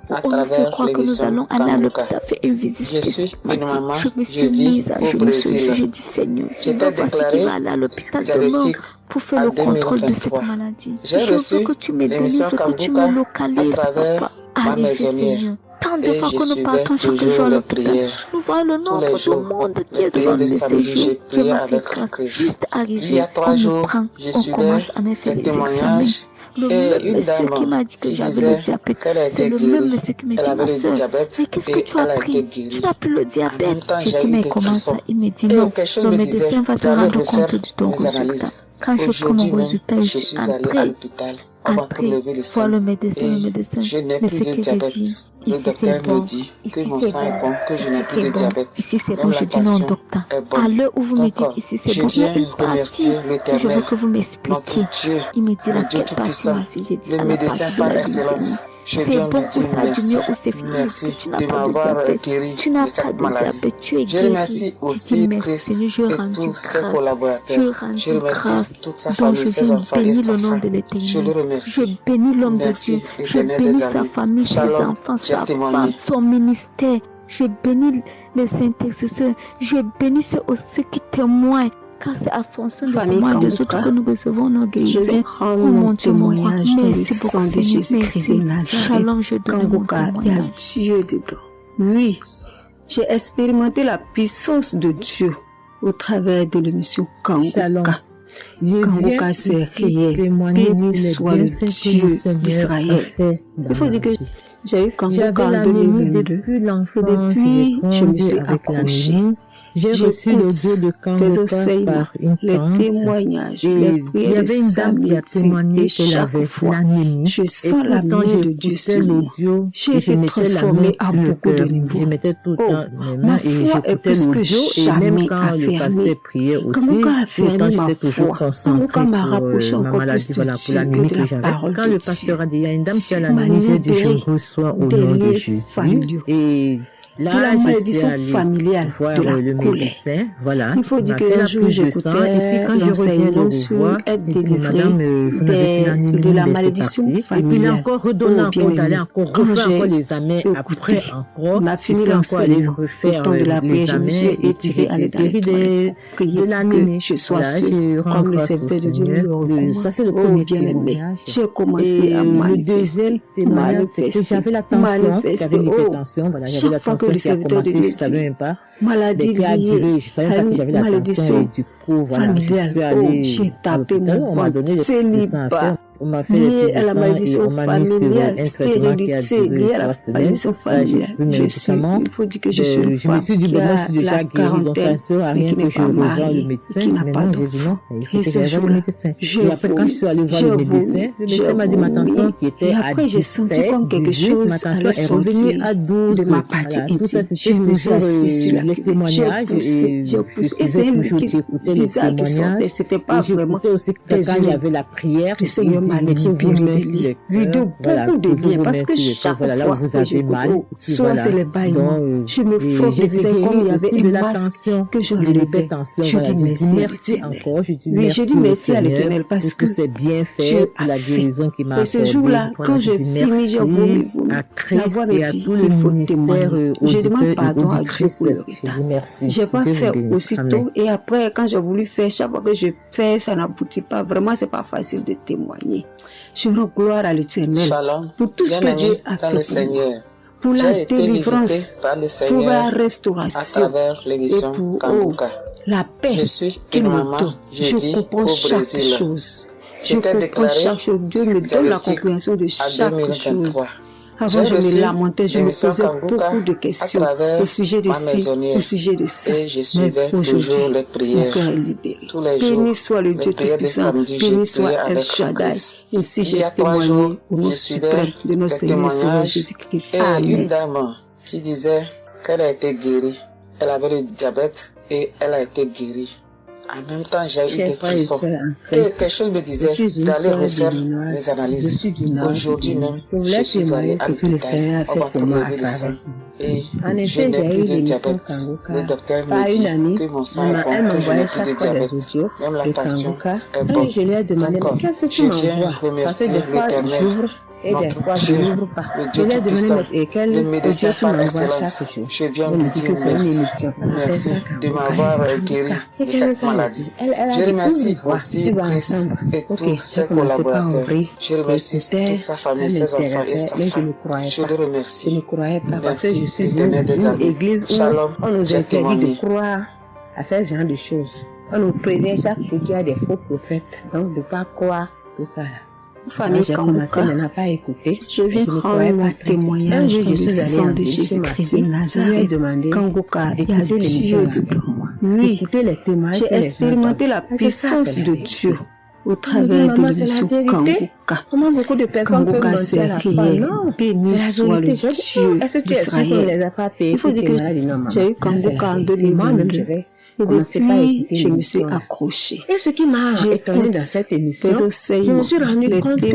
à travers l'émission. Nous allons aller à l'hôpital faire une visite. Je suis une maman, je me suis mise au Brésil. Je dis Seigneur, j'étais déclarée diabétique pour faire le contrôle de cette maladie. J'ai reçu l'émission Kanguka à travers ma maisonnière. Tant de fois que nous partons chaque jour à l'hôpital, nous voyons le nombre de monde qui est devant nous ces jours. Je m'appelle juste arrivé, il y a 3 jours, je suivais un témoignage. Et une monsieur qui m'a dit que j'avais le diabète, c'est le même monsieur qui m'a dit, ma soeur, mais qu'est-ce que tu as pris? Tu n'as plus le diabète. Je dis, mais comment ça? Il me dit, non, le médecin va te rendre compte de ton résultat. Quand je prends mon résultat, je suis entrée. Après, voir le médecin je n'ai plus de diabète. Le docteur me dit que mon sang est bon, que je n'ai plus de diabète. Ici c'est bon, je dis non docteur. À l'heure où vous me dites ici c'est bon, il y a une partie que je veux que vous m'expliquiez. Il me dit laquelle partie ma fille, j'ai dit à la partie de la glycémie. C'est bon ou ça a du mieux ou c'est fini. Merci de m'avoir guéri tu n'as pas de diabète, tu es guéri. Je remercie aussi Christ et tous ses collaborateurs. Je remercie toute sa famille, ses enfants et sa femme. Je le remercie. Je bénis l'homme de Dieu. Je bénis sa famille, ses enfants, sa femme, son ministère. Je bénis les intercesseurs. Je bénis ceux aussi qui témoignent. Car c'est à fonction des témoins des autres que nous recevons nos guérisons. Je vais rendre mon témoignage dans le sang de Jésus-Christ de Nazareth. Shalom, je donne mon témoignage. Il y a Dieu dedans. Oui, j'ai expérimenté la puissance de Dieu au travers de l'émission Kanguka. Kanguka, c'est réel. Béni soit le Dieu d'Israël. Il faut dire que j'ai eu Kanguka en 2022. Depuis, je me suis accrochée. J'ai reçu l'audio de Kangoka par une tante. Les témoignages, et les prières il y avait une dame qui a témoigné qu'elle avait l'anémie. Je sens la main de Dieu sur l'audio. J'ai été transformée à beaucoup de niveaux. Je mettais tout le temps mes mains et j'écoutais l'audio. Et même quand le pasteur priait aussi, pourtant j'étais toujours concentrée pour ma maladie, voilà, pour l'anémie que j'avais. Quand le pasteur a dit, il y a une dame qui a l'anémie, j'ai dit, je reçois au nom de Jésus. Et là, la malédiction familiale voir de la le médecin, voilà. Il faut dire que un jour j'écoutais et puis quand je reviens le revoir, être et puis madame, vous n'avez plus l'anémie, de la malédiction familiale. Et puis il a encore redonné encore d'aller encore refaire encore les examens après encore. On a fini encore aller refaire les examens et puis j'ai guéri de l'anémie. Je sois comme le serviteur de Dieu. Ça c'est le premier témoignage. J'ai commencé à manifester. Le deuxième témoignage, c'est que j'avais la tension, j'avais l'hypertension, voilà, j'avais la tension qui a commencé, je ne savais même pas. Maladie qui a duré, je ne savais pas que j'avais la tension et du coup, voilà, je suis allée j'ai tapé mon on m'a donné des petits à faire. On m'a fait lié des à la malédiction familiale, stérilité, liée à la malédiction familiale. Il faut dire que je suis une je me suis dit, bon, moi, je suis déjà guérie, donc ça ne sert à rien que je revoie le médecin. Maintenant, j'ai dit non, il faut que j'aille voir le médecin. Et après, quand je suis allée voir le médecin m'a dit ma tension qui était à 17, comme quelque chose, ma tension est revenue à 12. De ma partie tout ça, c'était toujours les témoignages. Et je faisais toujours écouter les témoignages. C'était pas vraiment. J'écoutais aussi quand il y avait la prière. Le Seigneur m'a libéré. Lui de beaucoup de liens. Parce que chaque fois là où vous avez mal, soit c'est les bâillements. Je me focalisais comme il y avait une masse que je relevais. Je dis merci encore. Je dis merci à l'Éternel parce que c'est bien fait pour la guérison qui m'a accordée. Ce jour-là, quand je finis, j'ai voulu à Christ et à tous les ministères auditeurs et auditrices. Je dis merci. J'ai pas fait aussitôt et après, quand j'ai voulu faire, chaque fois que je fais, ça n'aboutit pas. Vraiment, c'est pas facile de témoigner. Je rends gloire à l'Éternel pour tout ce que Dieu a fait pour la délivrance, pour la restauration et pour la paix qu'il me donne. Je comprends chaque chose. Je comprends chaque chose. Dieu me donne la compréhension de chaque chose. Avant, je me lamentais, je me posais beaucoup de questions au sujet de ci, au sujet de ça. Et je suivais toujours les prières. Tous les jours, béni soit le Dieu Tout-Puissant, béni soit El Shaddai. Ainsi j'ai témoigné au nom suprême de notre Seigneur Jésus-Christ. Et une dame qui disait qu'elle a été guérie. Elle avait le diabète et elle a été guérie. En même temps, j'ai eu des frissons. Quelque chose me disait d'aller refaire les analyses. Aujourd'hui même, je suis allée à l'hôpital. On m'a prélevé le sang. Et je n'ai plus de diabète. Le docteur me dit que mon sang est bon, que je n'ai plus de diabète. Même la tension est bonne. Donc, je viens remercier l'Éternel. Et des fois, je n'ouvre pas. Je l'ai demandé le médecin par excellence. Je viens lui dire merci. Merci de m'avoir guéri de cette maladie. Je remercie aussi Chris et tous ses collaborateurs. Je remercie toute sa famille, ses enfants et sa femme. Je le remercie. Merci d'aimer des amis. Shalom, j'ai témoigné. À ce genre de choses. On nous prévient chaque jour qu'il y a des faux prophètes. Donc, de ne pas croire tout ça. Famille Kangoka, je viens rendre mon témoignage du sang de Jésus-Christ de Nazareth. Kangoka, il y a Dieu dedans. Oui, j'ai expérimenté la puissance de Dieu au travers de l'émission Kangoka. Comment beaucoup de personnes peuvent mentir à la fin? Béni soit le Dieu d'Israël. Il faut dire que j'ai eu Kangoka en 2022. Et depuis, je me suis accrochée. Et ce qui m'a étonné dans cette émission, je me suis rendu compte que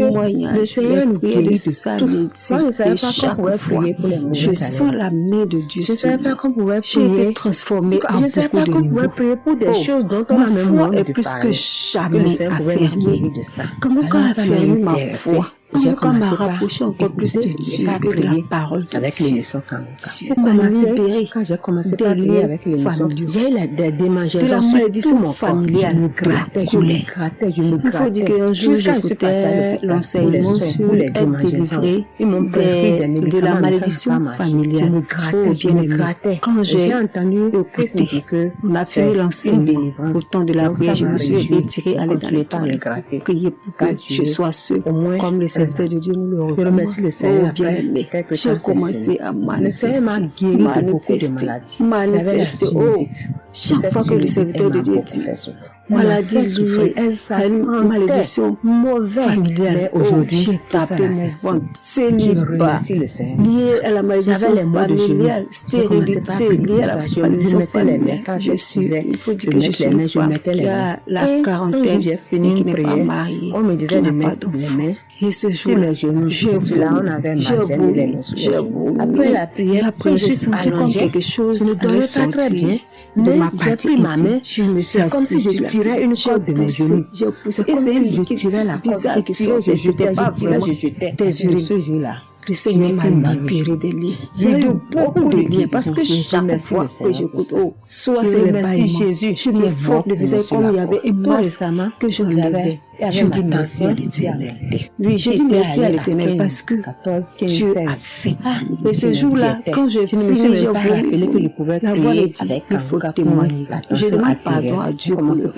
le Seigneur nous guérit de tout. Quand je ne savais pas qu'on pouvait prier pour les mauvais je sens la main de Dieu sur moi. Je ne savais pas qu'on pouvait prier. J'ai été transformée en beaucoup de niveaux. Je ne savais pas qu'on pouvait prier pour des choses dont on a même honte de parler. Ma foi est plus que jamais affermie. Comment a affermi ma foi? Kangoka m'a rapproché encore plus de Dieu et de la parole de avec Dieu. Dieu m'a libéré quand j'ai commencé à prier avec l'émission. J'ai eu des démangeaisons de la malédiction familiale, de la colère. Il faut dire qu'un jour j'écoutais l'enseignement sur être délivré de la malédiction familiale. Oh bien aimé, quand j'ai entendu écouter, on a fait l'enseignement au temps de la prière, je me suis retirée, aller dans les toilettes, prier pour que je sois seule, comme le serviteurs de Dieu, nous le recommandons. Oh, bien-aimé, j'ai commencé à manifester. Oh, chaque fois que le serviteur de Dieu dit maladie liée à une malédiction familiale, aujourd'hui j'ai tapé mon ventre, célibat, lié à la malédiction familiale, stérilité, liée à la malédiction familiale. Il faut dire que je suis une femme qui a la quarantaine et qui n'est pas mariée, qui n'a pas d'enfant. Et ce jour-là, j'ai voulu. Après, j'ai senti comme quelque chose allait sortir de ma partie intime. Je me suis assise, je tirais une corde de mes genoux. J'ai poussé, et c'est un liquide bizarre qui sortait. C'était pas vraiment des urines. Le Seigneur m'a libéré des liens. J'ai eu beaucoup de liens parce que chaque fois que j'écoute, soit c'est le bâillement, je me frotte le visage comme il y avait une masse que je l'avais. Je dis merci à l'Éternel. Oui, je dis merci à l'Éternel parce que Dieu a fait. Et ce jour-là, quand je finis, j'ai voulu la voix me dit, il faut témoigner. Je demande pardon à Dieu pour le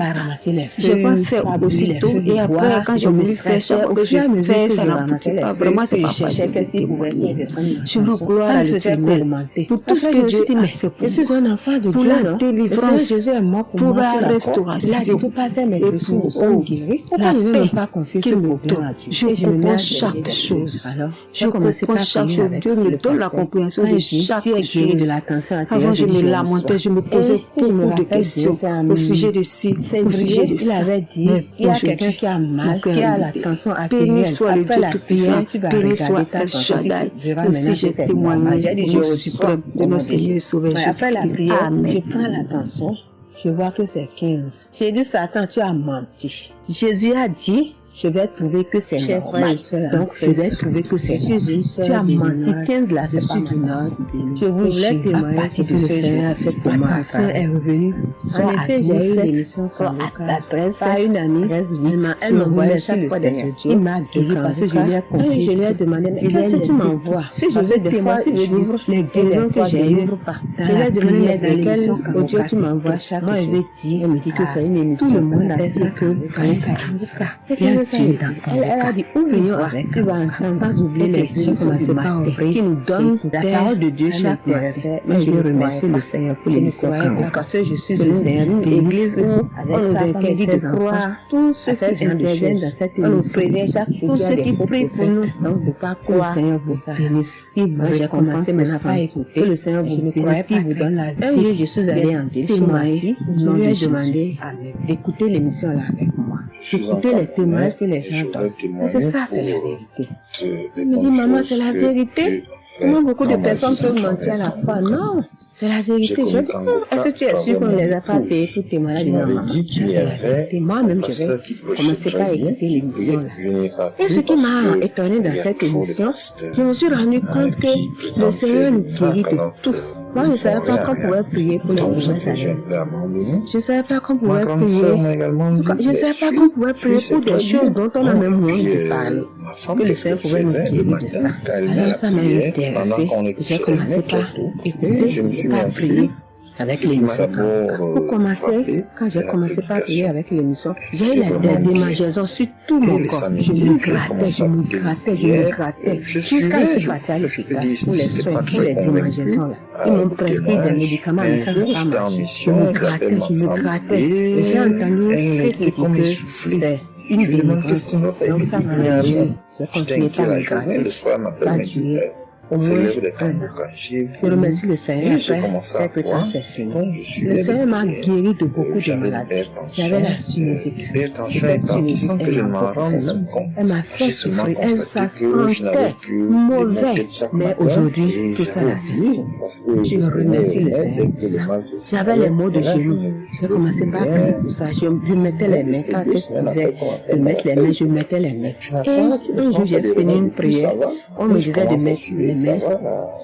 je vais pas faire aussitôt et après, quand j'ai voulu faire chaque fois que je fais, ça n'aboutit pas. Vraiment, c'est pas facile de témoigner. Je rends gloire à l'Éternel pour tout ce que Dieu a fait pour moi, pour la délivrance, pour la restauration, et pour la paix qu'il me donne. Je comprends chaque chose. Je comprends chaque chose. Dieu me donne la compréhension de chaque chose. Avant, je me lamentais, je me posais beaucoup de questions au sujet de ci, au sujet de ça. Il y a quelqu'un qui a mal, qui a la tension artérielle. Béni soit le Dieu Tout-Puissant, béni soit El Shaddai. Ainsi j'ai témoigné au suprême de notre Seigneur et Sauveur Jésus-Christ. Après la prière, Amen. je prends la tension, je vois que c'est 15. J'ai dit, Satan, tu as menti. Jésus a dit, je vais trouver que c'est normal. Donc, je vais trouver que c'est normal. Tu as menti 15 là, c'est pas normal. Je voulais témoigner ce que le Seigneur a fait pour moi. Ma soeur est revenue. En effet, j'ai eu l'émission sur la 13 par une amie. Elle m'envoyait chaque fois des audios. Il m'a guéri parce que je lui ai compris. Je lui ai demandé, mais qu'est-ce que tu m'envoies? Si je veux des fois, si j'ouvre les guérisons que j'ai eues, je lui ai demandé, mais dans quel audio tu m'envoies chaque jour? Elle me dit que c'est une émission. Tout le monde a dit que elle a dit, ouvre avec, tu vas entendre, pas oublier les visions qui nous donnent la parole de Dieu chaque verset. Mais je remercie le Seigneur pour l'émission parce que je suis une église où on nous interdit de croire tous ceux qui interviennent dans cette émission. On nous prévient chaque jour, tous ceux qui prient pour nous, donc de ne pas croire. Le Seigneur vous bénisse. J'ai commencé maintenant à écouter. Le Seigneur vous bénisse, qui vous donne la vie. Un jour, je suis allée en ville chez ma fille. Je lui ai demandé d'écouter l'émission là avec moi. D'écouter les témoignages que les gens donnent. C'est ça, c'est la vérité. Il me dit, maman, c'est la vérité. Comment beaucoup de personnes peuvent mentir à la fois? Non, c'est la vérité. Je dis, est-ce que tu es sûr qu'on ne les a pas payés pour témoigner de maman? Moi-même, je vais commencer par écouter l'émission là. Et ce qui m'a étonné dans cette émission, je me suis rendu compte que le Seigneur nous guérit de tout. Moi, je ne savais pas qu'on pouvait prier pour les problèmes. Je ne savais pas qu'on pouvait prier. Je ne savais pas qu'on pouvait prier pour des choses dont on a même moins de parler. Que le Seigneur pouvait nous guérir de ça. Alors ça m'a intéressé. J'ai commencé par écouter, par prier avec l'émission. Pour commencer, quand j'ai commencé par prier avec l'émission, j'ai eu des démangeaisons sur tout mon corps. Je me grattais. Jusqu'à ce que je partais à l'hôpital pour les soins, pour les démangeaisons là. Ils m'ont prescrit des médicaments, mais ça n'a pas marché. Je me grattais. J'ai entendu que c'était une délivrance. Donc ça m'a aidé. J'ai continué par me gratter. Ça a duré au moins un an. Je remercie le Seigneur après quelques temps c'est fini. Le Seigneur m'a guéri de beaucoup de maladies. J'avais la sinusite. Cette sinusite, elle m'a fait souffrir. Elle sentait mauvais. Mais aujourd'hui, tout ça a fini. Je remercie le Seigneur. J'avais les maux de genoux. J'ai commencé par prier pour ça. Je mettais les mains. Quand je disais de mettre les mains, je mettais les mains. Et un jour, j'ai fini une prière. On me disait de mettre les mains mains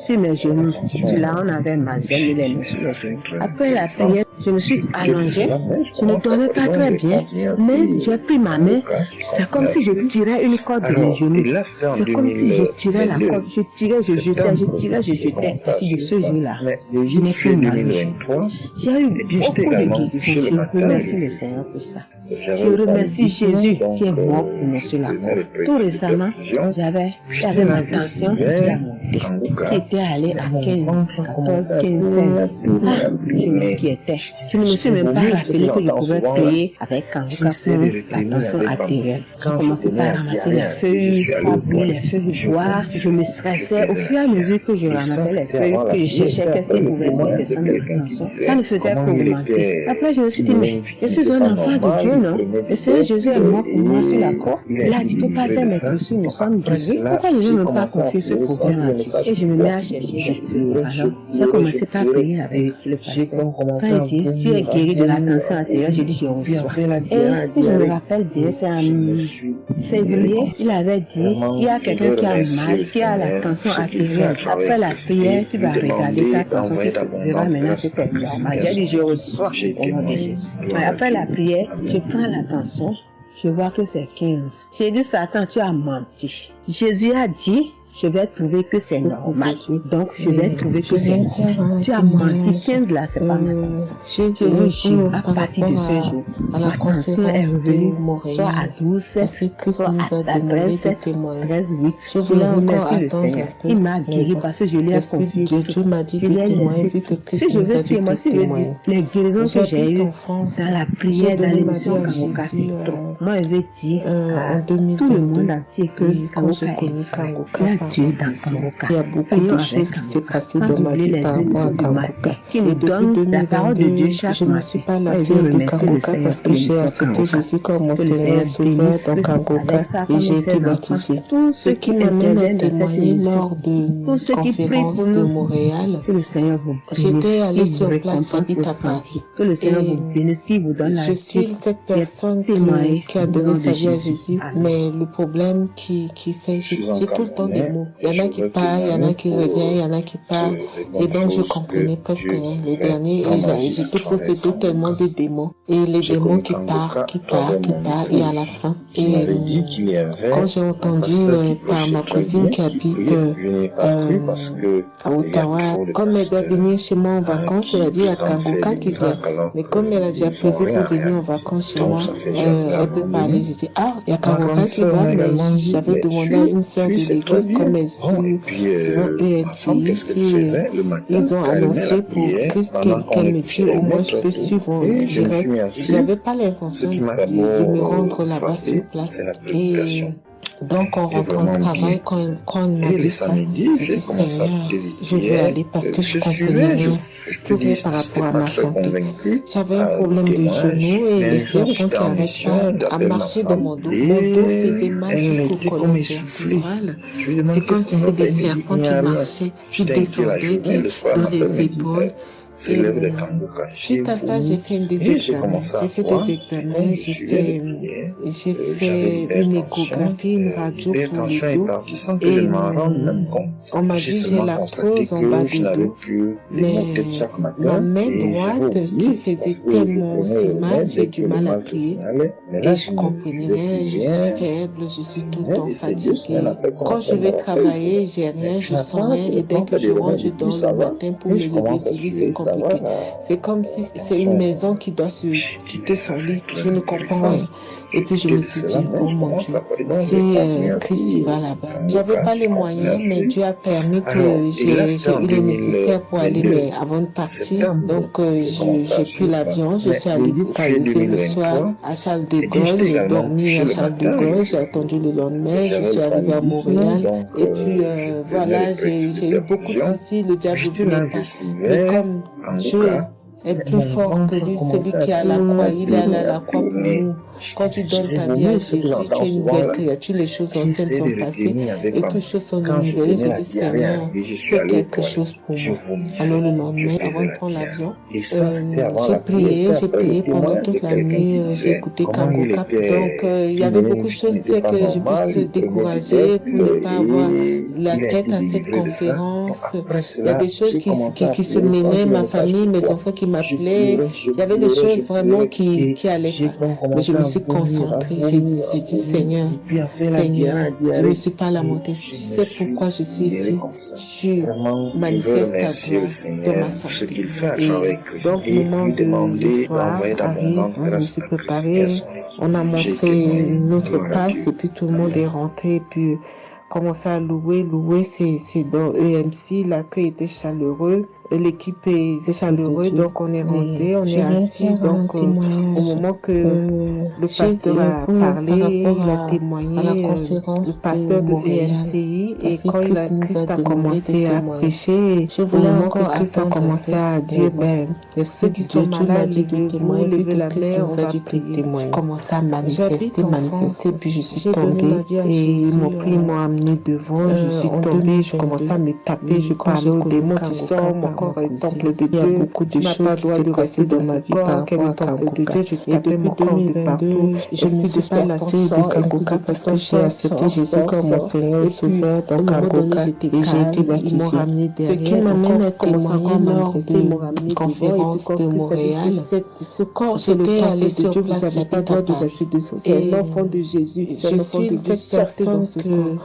sur mes genoux. Là, on avait mal, j'ai mis les mains sur les genoux. Après la prière, je me suis allongée. Je ne dormais pas très bien, mais j'ai pris ma main. C'est comme si je tirais une corde de mes genoux. C'est comme si je tirais la corde. Je tirais, je jetais, je tirais, je jetais. Et de ce jour-là, je n'ai plus mal au genou. J'ai eu beaucoup de guérisons. Je remercie le Seigneur pour ça. Je remercie Jésus qui est mort pour nous sur la croix. Tout récemment, j'avais ma tension qui a monté, qui était allée à 15, 14, 15, 16. Je m'inquiétais. Je ne me suis même pas rappelé que je pouvais prier avec Kanguka pour la tension artérielle. Je commençais par ramasser les feuilles, appuyer les feuilles de bois. Je me stressais. Au fur et à mesure que je ramassais les feuilles, que je cherchais qu'est-ce qui pouvait me descendre de tension, ça ne faisait qu'augmenter. Après, je me suis dit, mais je suis un enfant de Dieu, non? Le Seigneur Jésus est mort pour moi sur la croix. Là, tu peux pas faire mes blessures, nous sommes guéris. Pourquoi je ne veux pas confier ce problème à Dieu? Et je me mets à chercher des feuilles. Alors, j'ai commencé par prier avec le pasteur. Quand il dit, tu es guéri de la tension artérielle, j'ai dit, je reçois. Et si je me rappelle bien, c'est en février, il avait dit, il y a quelqu'un qui a mal, qui a la tension artérielle. Après la prière, tu vas regarder ta tension, tu verras maintenant que c'est normal. J'ai dit, je reçois au nom de Jésus. Après la prière, je prends la tension, je vois que c'est 15. J'ai dit, Satan, tu as menti. Jésus a dit, je vais trouver que c'est normal. Donc, je vais trouver que c'est normal. Tu as menti. 15 là, c'est pas ma tension. Je jure, à partir de ce jour, la tension est revenue, soit à 12, soit à 13, 13, 8. Je remercie le Seigneur. Il m'a guéri parce que je lui ai confié. Dieu m'a dit que si je veux témoigner, si je veux dire, les guérisons que j'ai eues dans la prière, dans l'émission Kanguka, c'est trop. Moi, je veux dire à tout le monde entier que Kanguka est vrai. Dieu dans Kanguka. Il y a beaucoup de choses qui s'est passé dans ma vie par rapport à Kanguka. Qui nous donne la parole de Dieu chaque matin. Je ne suis pas lassée de Kanguka parce que j'ai accepté Jésus comme mon Seigneur Sauveur dans Kanguka et j'ai été baptisée. Ce qui m'amène à témoigner lors de conférence de Montréal, j'étais allée sur place, j'habite à Paris. Que le Seigneur vous bénisse, qui vous donne la vie. Je suis cette personne qui a donné sa vie à Jésus, mais le problème qui fait, j'ai tout le temps des mots. Il y en a qui parlent, il y en a qui reviennent, il y en a qui parlent. Et donc, je comprenais presque rien. Les derniers, j'étais possédée tellement de démons. Et les démons qui parlent, et à la fin. Et quand j'ai entendu par ma cousine qui habite à Ottawa, comme elle doit venir chez moi en vacances, elle a dit à Kanguka qui vient. Mais comme elle a déjà prévu pour venir en vacances chez moi, elle peut parler. J'ai dit, ah, il y a Kanguka qui va, mais j'avais demandé à une soeur de l'église comme elle suit, ils ont annoncé pour Christ qu'elle me dit, au moins je peux suivre en direct. Je n'avais pas l'intention de me rendre là-bas sur place. Et donc, en rentrant au travail, quand on m'a dit ça, j'ai commencé à je veux aller parce que je comprenais rien. Plus rien par rapport à ma santé. J'avais un problème de genou et les serpents qui arrêtent à marcher dans mon dos. Mon dos faisait mal jusqu'au colonne vertébrale. C'est comme si c'était des serpents qui marchaient, qui descendaient dans les épaules. Suite à ça, j'ai fait des examens. J'ai fait une échographie, une radio pour le dos. Et on m'a dit j'ai l'arthrose en bas du dos. Mais ma main droite qui faisait tellement aussi mal, j'ai du mal à prier. Et je comprenais rien, je suis faible, je suis tout le temps fatiguée. Quand je vais travailler, j'ai rien, je sens rien. Et dès que je rentre, je dors le matin pour me lever, c'est compliqué. C'est comme si c'est une maison qui doit se quitter son lit. Je ne comprends rien. Et puis je me suis dit, oh mon Dieu, c'est Christ qui va là-bas. J'avais pas les moyens, mais Dieu a permis que j'ai eu le nécessaire pour aller, mais avant de partir, donc j'ai pris l'avion, je suis arrivé le soir à Charles de Gaulle, j'ai dormi à Charles de Gaulle, j'ai attendu le lendemain, je suis arrivé à Montréal, et puis voilà, j'ai eu beaucoup de soucis, le diable voulait pas. Mais comme Dieu est plus fort que lui, celui qui est à la croix, il est allé à la croix pour nous. Quand tu donnes ta vie à Jésus, tu es une nouvelle créature, les choses anciennes sont passées et toutes choses sont nouvelles. Je dis, Seigneur, fais quelque chose pour moi. Alors le lendemain, avant de prendre l'avion, j'ai prié pendant toute la nuit, j'ai écouté Kanguka. Donc il y avait beaucoup de choses qui faisaient que je puisse se décourager pour ne pas avoir la tête à cette conférence. Il y a des choses qui se menaient, ma famille, mes enfants qui m'appelaient. Il y avait des choses vraiment qui allaient pas. Mais je me suis concentrée. J'ai dit, Seigneur, je ne suis pas à la montée. Tu sais pourquoi je suis ici. Tu manifestes ta gloire dans ma santé. Donc, au moment de arrive, on s'est préparé. On a montré notre passe et puis tout le monde est rentré et puis commencé à louer. C'est dans EMC, l'accueil était chaleureux. L'équipe est chaleureuse, donc on est rentré, on est assis. Donc, au moment que le pasteur a parlé, il a témoigné, le pasteur de EMCI, et quand Christ a commencé à prêcher, au moment que Christ a commencé à dire, ceux qui sont malades, levez la main, on va prier. Je commençais à manifester, puis je suis tombée, et ils m'ont pris, ils m'ont amené devant, je suis tombée, je commençais à me taper, je parlais aux démons, tu sors, encore un temple de Dieu. Il y a beaucoup de choses qui s'est passé dans ma vie par rapport à Kangoka. Et depuis 2022, je ne me suis pas lassée de Kangoka parce que j'ai accepté Jésus comme mon Seigneur et Sauveur dans Kangoka et j'ai été baptisée. Ce qui m'amène à témoigner lors de conférence de Montréal, ce corps, j'étais allée sur place, j'avais pas droit de rester dessous. C'est un enfant de Jésus. Je suis cette personne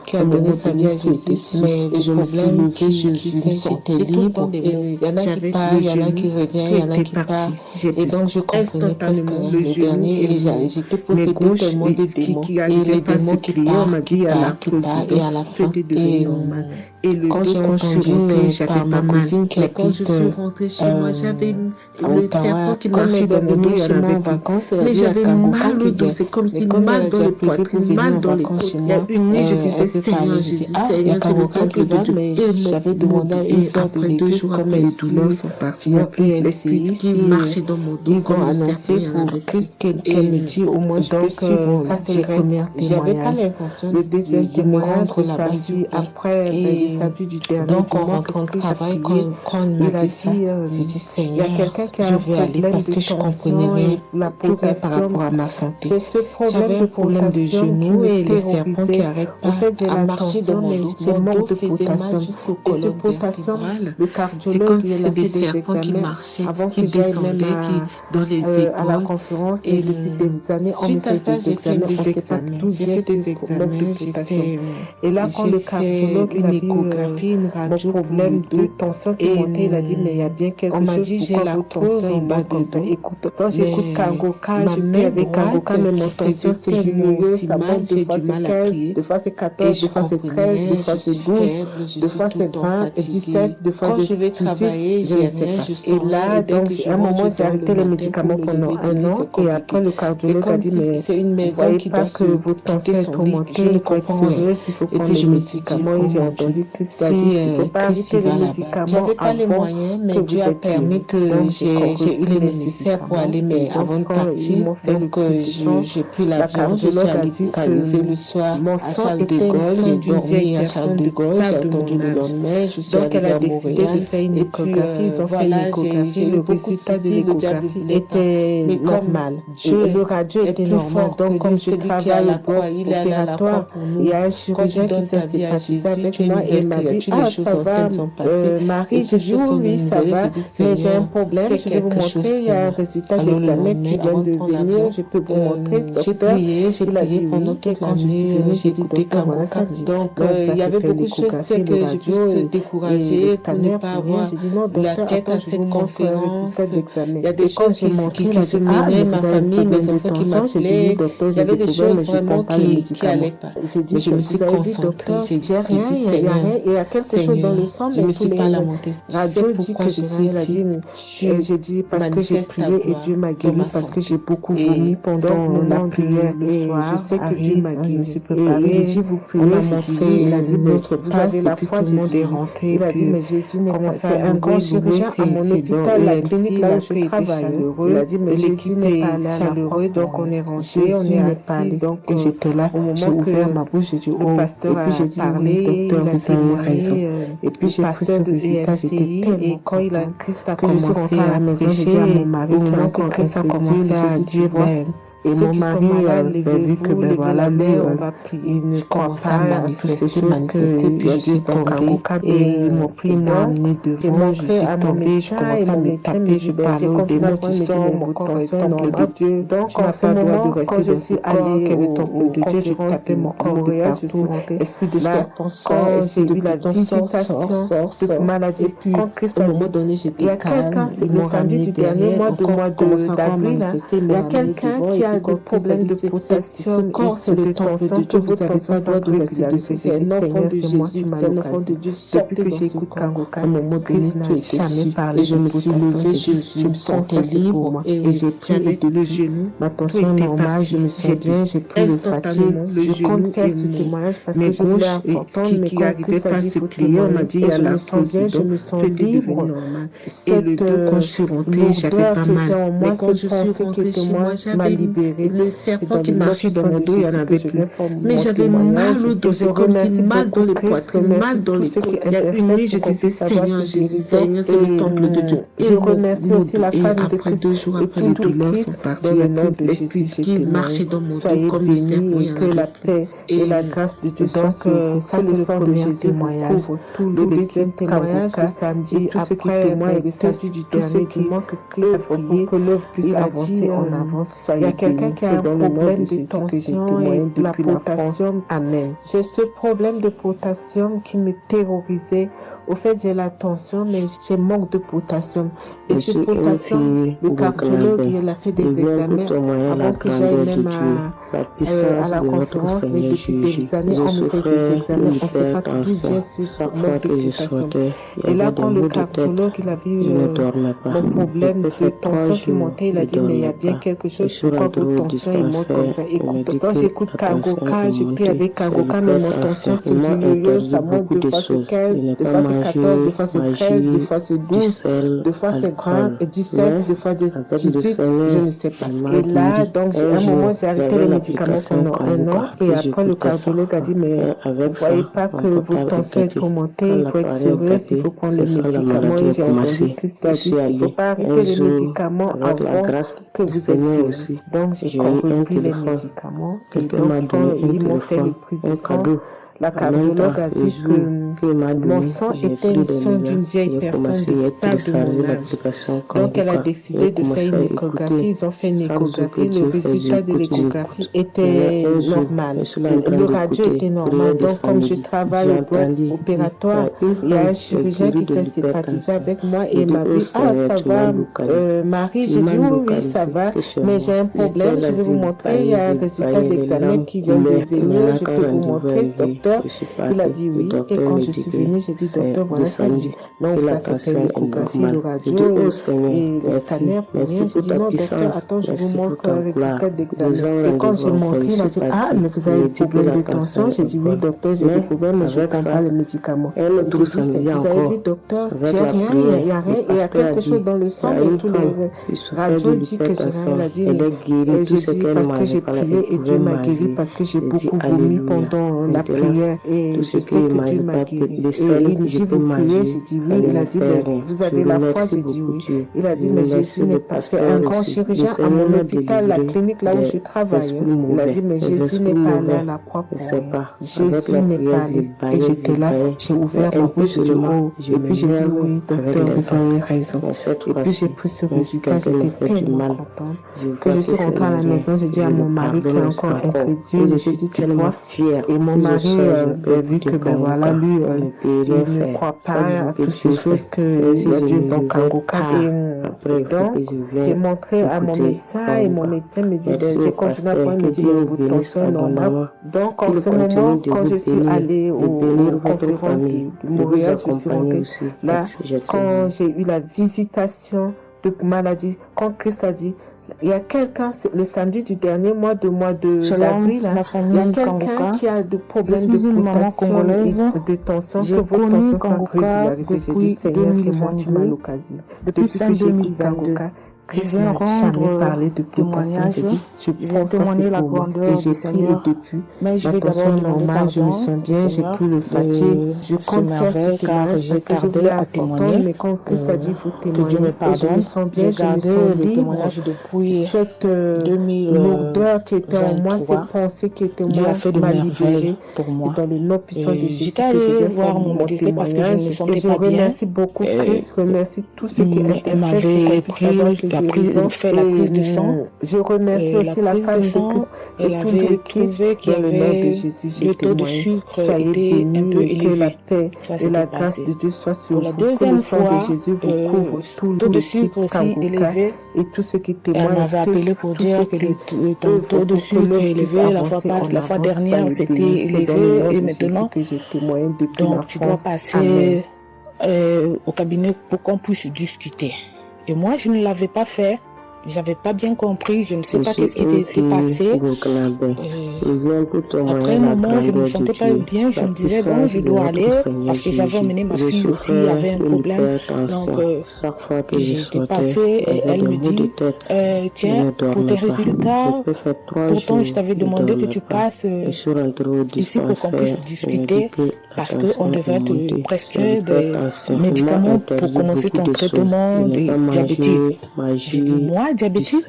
qui a donné sa vie à Jésus, mais je me suis levée, je me sentais libre. Il y en a qui partent, il y en a qui reviennent, il y en a qui partent. Et donc, je comprenais presque le dernier et j'étais possédée tellement de démons. Et les démons qui partent, et à la fin, et le quand j'ai entendu par ma cousine qui habite quand je suis rentrée chez moi, j'avais le serpent qui marchait dans le dos chez moi en vacances. Mais j'avais mal au dos, c'est comme si mal dans le poitrine, mal dans les côtes. Il y a une nuit, je disais, Seigneur, Jésus, Seigneur, c'est le temple de Dieu. Et j'avais demandé à une soeur de l'église comment les douleurs sont parties. Et l'esprit qui marchait dans mon dos. Ils ont annoncé pour Christ qu'elle me dit au moins je peux suivre. Ça, c'est le premier témoignage. J'avais pas l'intention de deuxième témoignage là-bas après salut du dernier. Donc, en rentrant de travail, quand on m'a dit ça, j'ai dit, Seigneur, je vais aller parce que je comprenais rien, plus rien par rapport à ma santé. J'avais un problème de genou et les serpents qui n'arrêtent pas à marcher dans mon dos. Mon dos faisait mal jusqu'au colonne vertébrale. C'est comme si c'était des serpents qui marchaient, qui descendaient, qui dans les épaules. À la conférence, et depuis des années, suite à ça, j'ai fait des examens. J'ai fait des examens, j'ai fait... Et là, quand le cardiologue, il a vu une radio, problème de tension qui montait, il a dit, mais il y a bien quelque chose. On m'a dit, j'ai la tension en bas de dos. Écoute, quand j'écoute Kangoka, je prie avec Kangoka, mais mon tension, c'est du yo-yo, ça monte, des fois c'est 15, des fois c'est 14, des fois c'est 13, des fois c'est 12, des fois c'est 20, 17, des fois je vais travailler, je ne sais pas. Et là, donc, à un moment, j'ai arrêté les médicaments pendant un an, et après, le cardiologue a dit, mais c'est une maison qui pas que votre tension est trop montée, il faut être sérieux, il faut prendre les médicaments, et j'ai entendu Christ a dit, il ne faut pas arrêter les médicaments. J'avais pas les moyens, mais Dieu a permis que j'ai eu les nécessaires pour aller, mais avant de partir, donc j'ai pris l'avion, je suis arrivée le soir à Charles de Gaulle, j'ai dormi à Charles de Gaulle, j'ai attendu le lendemain, je suis arrivée à Montréal, et puis voilà, j'ai eu beaucoup de résultats de l'échographie était normal. Le radio était normal, donc comme je travaille au bloc opératoire, il y a un chirurgien qui s'est sympathisé avec moi et il m'a dit, ah ça va, Marie, je dis oui, ça va, mais j'ai un problème, je vais vous montrer, il y a un résultat d'examen qui vient de venir, je peux vous montrer, docteur. J'ai prié pendant toute la nuit, j'ai écouté Kangoka. Donc, il y avait beaucoup de choses qui que je puisse décourager pour ne pas avoir la tête à cette conférence. Il y a des choses qui se menaient, ma famille, mes enfants qui m'appelaient. Il y avait des choses vraiment qui n'allaient pas. Mais je me suis concentrée, j'ai dit, Seigneur, il y a quelque chose dans le sang, mais je ne me suis pas lamentée. Radio dit que je suis ici. J'ai dit parce que j'ai prié et Dieu m'a guéri, parce que j'ai beaucoup vomi pendant la prière. Et je sais que Dieu m'a guéri. Je me suis préparée. Il dit, vous priez, il a dit, vous avez la foi, tout le monde est rentré. Il a dit, mais Jésus n'est pas un grand chirurgien à mon hôpital, la clinique là où je travaille. Il a dit, mais Jésus n'est pas chaleureux, donc on est rentré, on est assis. Donc j'étais là, j'ai ouvert ma bouche, j'ai dit, oh, et puis j'ai dit, oui, docteur, vous avez raison. Et puis j'ai pris ce résultat, j'étais tellement content. Et quand Christ a commencé à prêcher, au moment que Christ a commencé à dire, Et mon mari vu que voilà, lui, il ne croit pas à toutes ces choses que Dieu est tombé. Et mon prix m'a amené devant, je suis tombée, je commence à me taper, je parle des mots qui sont mon tension de Dieu. Donc en ce moment, quand je suis allée quel est temple de Dieu, je tapais mon corps de partout, esprit de serpention, j'ai eu la visitation de maladie. Et puis, à un moment donné, j'étais calme. Le samedi du dernier mois d'avril, il y a quelqu'un qui a des problèmes de possession. Quand c'est le temple de Dieu, vous n'avez pas le droit de rester dessus. C'est un enfant de Jésus, c'est un enfant de Dieu. Depuis que j'écoute Kangoka, mon mot Christ n'a jamais parlé. Je me suis levée, je me sentais libre et j'ai pris le genou. Ma tension est normale, je me sens bien, j'ai pris le fatigue. Je compte faire ce témoignage parce que je voulais entendre, mais qui n'arrivait pas à se plier, on m'a dit il y a la foule, je me sens libre. Et le dos, quand je suis rentrée, j'avais pas mal. Mais quand je suis rentrée chez moi, j'avais libéré. Le serpent qui marchait dans mon dos, il n'y en avait plus. Mais j'avais mal au dos, c'est comme si mal dans les poitrines, mal dans les côtes. Il y a une nuit, je disais Seigneur Jésus, Seigneur, c'est le temple de Dieu. Et je remercie aussi la femme de Christ. Après 2 jours après, les douleurs sont parties. Il y a plus l'esprit qui marchait dans mon dos comme le serpent. Que la paix et la grâce de Dieu soient sur vous. Ça, c'est le premier témoignage. Le deuxième témoignage, le samedi, après moi, et le samedi du dernier dimanche, que Christ a prié, que l'œuvre puisse avancer en avance. Il y a quelqu'un qui a un problème de tension et de la potassium. Amen. J'ai ce problème de potassium qui me terrorisait. Au fait, j'ai la tension, mais j'ai manque de potassium. Et ce potassium, le cardiologue, il a fait des examens avant que j'aille même à la conférence, mais depuis des années, on me fait des examens, on ne sait pas plus bien sur le manque de potassium. Et là, quand le cardiologue, il a vu mon problème de tension qui montait, il a dit, mais il y a bien quelque chose, pourquoi votre tension est monte comme ça. Écoute, quand j'écoute Kangoka, je prie avec Kangoka, mais mon tension, c'est du yo, ça monte, des fois c'est 15, des fois c'est 14, des fois c'est 13, des fois c'est 12, des fois c'est 17, des fois 18, je ne sais pas. Et là, donc, à un moment, j'ai arrêté les médicaments pendant 1 an, et après, le cardiologue a dit, mais vous ne voyez pas que votre tension est remontée, il faut être sérieux, il faut prendre les médicaments, et j'ai entendu Christ a dit, il ne faut pas arrêter les médicaments avant que vous ayez aussi. Donc, j'ai repris les médicaments, et donc, ils m'ont fait le prise de sang. La cardiologue a vu que mon sang était le sang d'une vieille personne, pas de mon âge. Donc elle a décidé de faire une échographie. Ils ont fait une échographie. Le résultat de l'échographie était normal. Le radio était normal. Donc comme je travaille au bloc opératoire, il y a un chirurgien qui s'est sympathisé avec moi et m'a dit, ah ça va Marie, j'ai dit oui ça va, mais j'ai un problème, je vais vous montrer, il y a un résultat d'examen qui vient de venir, je peux vous montrer, docteur. Il a dit oui, et quand je suis venue, j'ai dit docteur, voilà ça. Non, vous avez fait l'échographie, le radio et le scanner pour rien. J'ai dit non, docteur, attends, je vous montre le résultat d'examen. Et quand j'ai montré, il a dit ah, mais vous avez des problèmes de tension. J'ai dit oui, docteur, j'ai des problèmes, mais je ne prends pas les médicaments. Vous avez vu, docteur, j'ai rien, il n'y a rien, il y a quelque chose dans le sang, mais tous les radios disent que j'ai rien. Il a dit, mais j'ai dit parce que j'ai prié et Dieu m'a guéri, parce que j'ai beaucoup vomi pendant la prière. Et je sais que Dieu m'a guéri. Et il me dit, vous priez, j'ai dit oui. Il a dit, mais vous avez la foi, j'ai dit oui. Il a dit, mais Jésus n'est pas. C'est un grand chirurgien à mon hôpital, la clinique là où je travaille. Il a dit, mais Jésus n'est pas allé à la croix pour rien. Jésus n'est pas allé. Et j'étais là, j'ai ouvert ma bouche du haut. Et puis j'ai dit, oui, docteur, vous avez raison. Et puis j'ai pris ce résultat, j'étais tellement contente. Que je suis rentrée à la maison, j'ai dit à mon mari qui est encore incrédule, j'ai dit, tu vois, et mon mari, vu que voilà, lui, il ne croit pas à toutes ces choses que Dieu dans Kangoka. Et donc, j'ai montré à mon médecin et mon médecin me dit, j'ai continué à prendre, il me dit, votre tension est normale. Donc, en ce moment, quand je suis allée aux conférences de Montréal, je suis rentrée là, quand j'ai eu la visitation de maladie, quand Christ a dit, il y a quelqu'un, le samedi du dernier mois d'avril, il y a quelqu'un qui a des problèmes de potassium et de tension, que votre tension soit régularisée. J'ai dit, Seigneur, c'est moi, tu m'as l'occasion. Depuis que j'écoute Kangoka, Christ n'a jamais parlé de témoignage. Je viens témoigner la grandeur du Seigneur. Mais je vais d'abord demander pardon. Je me sens bien, j'ai pris le fatigue. Je compte faire car j'ai tardé à témoigner. Mais quand Christ a dit faut témoigner, que Dieu me pardonne. J'ai gardé le témoignage depuis cette lourdeur qui était en moi, ces pensées qui étaient en moi. Dieu a fait de merveilles pour moi. Dans le nom puissant de Jésus, j'étais allée voir mon médecin parce que je ne me sentais pas bien. Je remercie beaucoup Christ, je remercie tous ceux qui m'avaient fait la prise de sang. Je remercie aussi la femme de Christ. Elle avait trouvé qu'il y avait le taux de sucre était un peu élevé. La paix et la grâce de Dieu soit sur vous. Pour la deuxième fois, le taux de sucre aussi élevé. Et tout ce qui témoigne. Elle m'avait appelé pour dire que le taux de sucre est élevé. La fois dernière, c'était élevé et maintenant, donc tu dois passer au cabinet pour qu'on puisse discuter. Et moi, je ne l'avais pas fait. J'avais pas bien compris, je ne sais pas qu'est-ce qui était passé. Après un moment, je ne me sentais pas bien, je me disais bon, je dois aller parce que j'avais emmené ma fille aussi, il y avait un problème. Donc, j'étais passée et elle me dit, tiens, pour tes résultats, pourtant je t'avais demandé que tu passes ici pour qu'on puisse discuter parce qu'on devait te prescrire des médicaments pour commencer ton traitement diabétique. Je dis, moi, diabétique?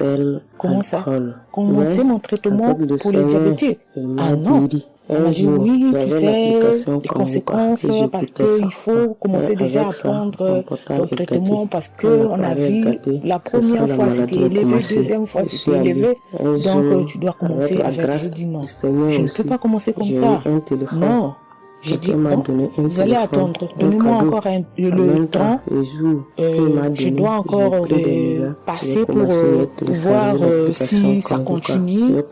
Comment ça? Commencer mon traitement pour les diabétiques? Ah non. Elle m'a dit oui, tu sais, les conséquences, parce qu'il faut commencer déjà à prendre ton traitement parce qu'on a vu la première fois c'était élevé, deuxième fois c'était élevé, donc tu dois commencer avec. Je dis non, je ne peux pas commencer comme ça. Non. J'ai dit, bon, vous allez attendre, donnez-moi encore le temps, je dois encore passer pour voir si ça continue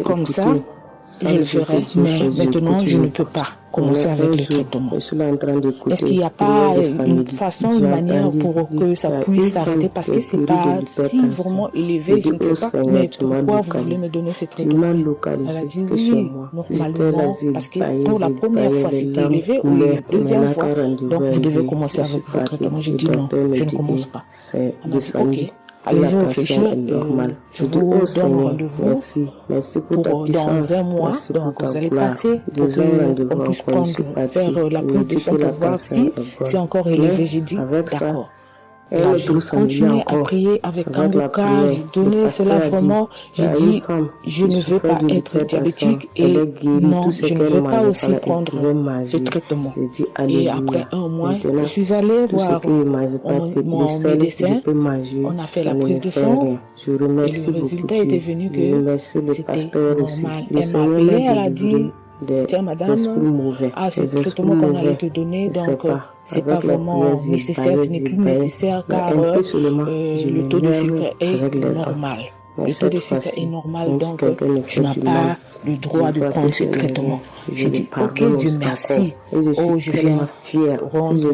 comme ça, je le ferai, mais maintenant je ne peux pas commencer avec le traitement. Est-ce qu'il n'y a pas une façon, une manière pour que ça puisse s'arrêter parce que c'est pas si vraiment élevé, je ne sais pas, mais pourquoi vous voulez me donner ce traitement? Elle a dit oui, normalement, parce que pour la première fois c'était élevé ou la deuxième fois, donc vous devez commencer avec votre traitement. J'ai dit non, je ne commence pas. Elle m'a dit ok. Allez-y réfléchir, je vous donne rendez-vous pour dans un mois, donc vous allez passer pour qu'on puisse faire la prise de sang pour voir si c'est encore élevé. J'ai dit d'accord. Là, je continue à prier avec Kangoka, j'ai donné cela vraiment, j'ai dit, je ne veux pas être diabétique et non, je ne veux pas aussi prendre ce traitement. Et après un mois, je suis allée voir mon médecin, on a fait la prise de sang et le résultat était venu que c'était normal. Elle m'a appelé, elle a dit, tiens madame, c'est le traitement qu'on allait te donner, donc c'est pas vraiment nécessaire, ce n'est plus nécessaire car le taux de sucre est normal. Le taux de sucre est normal, donc tu n'as pas le droit de prendre ce traitement. J'ai dit, ok, Dieu merci. Oh, je viens rendre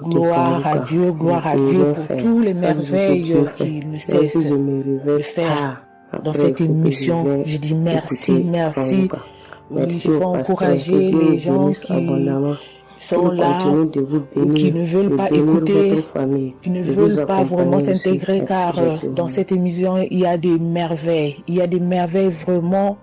gloire à Dieu pour tous les merveilles qu'il ne cesse de faire dans cette émission. Je dis merci, merci. Oui, il faut encourager les gens qui sont là ou qui ne veulent pas écouter, qui ne veulent pas vraiment s'intégrer car dans cette émission, il y a des merveilles. Il y a des merveilles vraiment,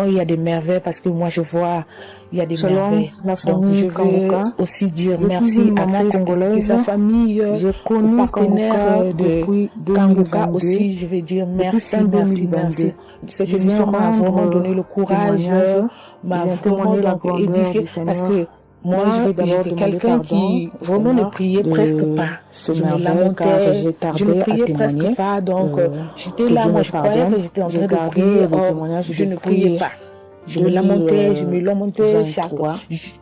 il y a des merveilles parce que moi je vois, il y a des merveilles. Donc je veux aussi dire merci à Chris et sa famille, aux partenaires de Kangoka aussi, je vais dire merci. Cette émission m'a vraiment donné le courage, m'a vraiment édifié parce que moi, j'étais quelqu'un qui vraiment ne priait presque pas. Je me lamentais, je ne priais presque pas. Donc, j'étais là, moi, je croyais que j'étais en train de prier. Or, je ne priais pas. Je me lamentais chaque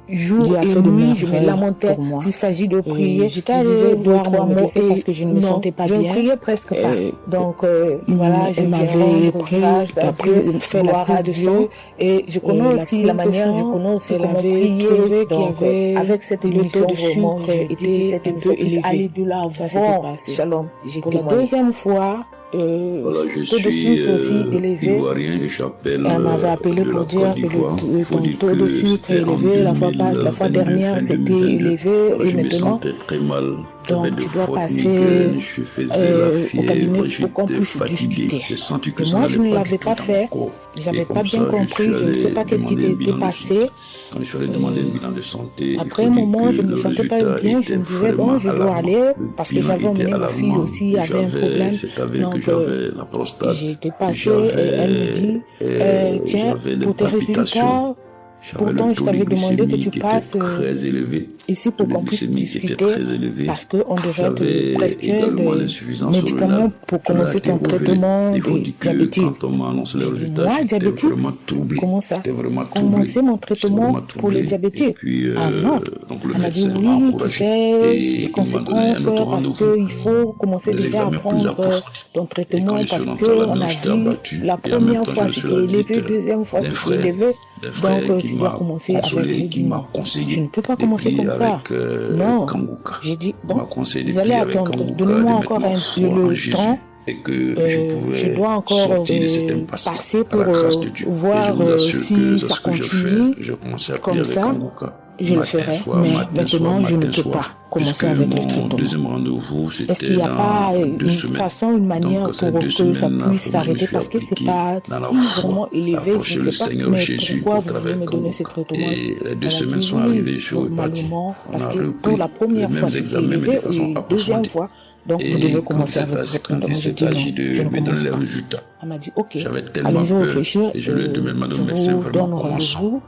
jour et nuit, je me lamentais. S'il s'agit de prier, j'étais allée voir mon médecin parce que je ne me sentais pas bien. Je ne priais presque pas. Donc, voilà, je m'avais fait la gloire à Dieu. Et je connais aussi la manière, je connais aussi comment prier. Donc, avec cette émission, vraiment, était un peu élevé. Aller de l'avant. Shalom. Pour la deuxième fois, voilà, je suis ivoirien et j'appelle. Elle m'avait appelé pour dire que le taux de sucre est élevé. La fois dernière, c'était élevé et je maintenant. me sentais très mal. Donc, tu dois passer au cabinet pour qu'on puisse discuter. Et moi, je ne l'avais pas fait. Je n'avais pas bien compris. Je ne sais pas qu'est-ce qui t'était passé. Quand je suis allé demander un bilan de santé, après un moment, je ne me sentais pas bien. Je me disais, bon, je dois aller parce que j'avais emmené ma fille aussi, avait un problème. Donc, j'ai été passée et elle me dit, tiens, pour tes résultats, pourtant, je t'avais demandé que tu passes ici pour qu'on puisse discuter parce qu'on devrait te prescrire des médicaments pour commencer ton traitement de diabétique. Je dis, moi, diabétique? Comment ça? Commencer mon traitement pour les diabétiques? Ah non. Elle m'a dit, oui, tu sais, les conséquences, parce qu'il faut commencer déjà à prendre ton traitement parce qu'on a vu la première fois c'était élevé, deuxième fois c'était élevé. Donc, tu dois commencer avec. J'ai dit non, je ne peux pas commencer comme ça. Non, j'ai dit bon, vous allez attendre, donnez-moi encore le temps. Et que je dois encore passer pour voir si ça continue comme ça. Je le ferai, mais maintenant je ne peux pas commencer avec le traitement. Est-ce qu'il n'y a pas une façon, une manière pour que ça puisse s'arrêter parce que c'est pas si vraiment élevé, je ne sais pas, mais pourquoi vous voulez me donner ce traitement? Et les 2 semaines sont arrivées, je suis reparti. Parce que pour la première fois c'était élevé et la deuxième fois, donc vous devez commencer avec votre traitement. J'ai dit non, je ne commence pas. Elle m'a dit ok, allez-y réfléchir, je vous donne rendez-vous.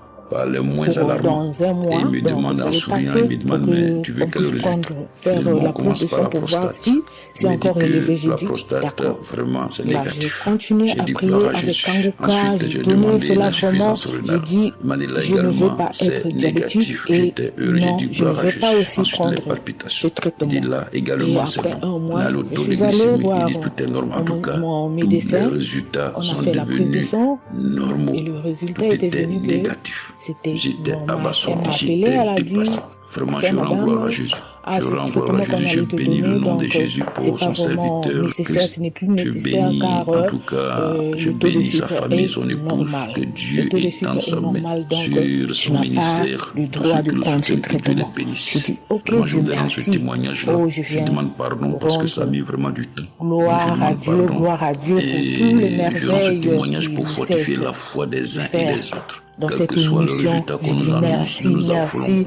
Le moins dans un mois, et il me demande en souriant, il me demande, mais tu veux quel résultat? Faire la prise de sang pour voir si c'est encore élevé. J'ai dit, d'accord. Vraiment, c'est négatif. J'ai continué à prier avec Kanguka, j'ai donné cela vraiment. J'ai dit, je ne veux pas être diabétique et non, je ne veux pas aussi prendre ce traitement. Et après un mois, je suis allée voir mon médecin, on a fait la prise de sang et le résultat était venu négatif. C'était normal. Elle m'a appelé, elle a dit, vraiment, je rends gloire à Jésus. Je rends gloire à Jésus, je bénis le nom de Jésus pour son serviteur. Ce n'est plus nécessaire car en tout cas, je bénis sa famille, son épouse, que Dieu étende sa main sur son ministère, tout ce que le soutient, que Dieu les bénisse. Moi, je vous donne ce témoignage-là. Je demande pardon parce que ça a mis vraiment du temps. Gloire à Dieu pour tous les merveilles témoignage pour fortifier la foi des uns et des autres. Dans cette émission, je dis merci.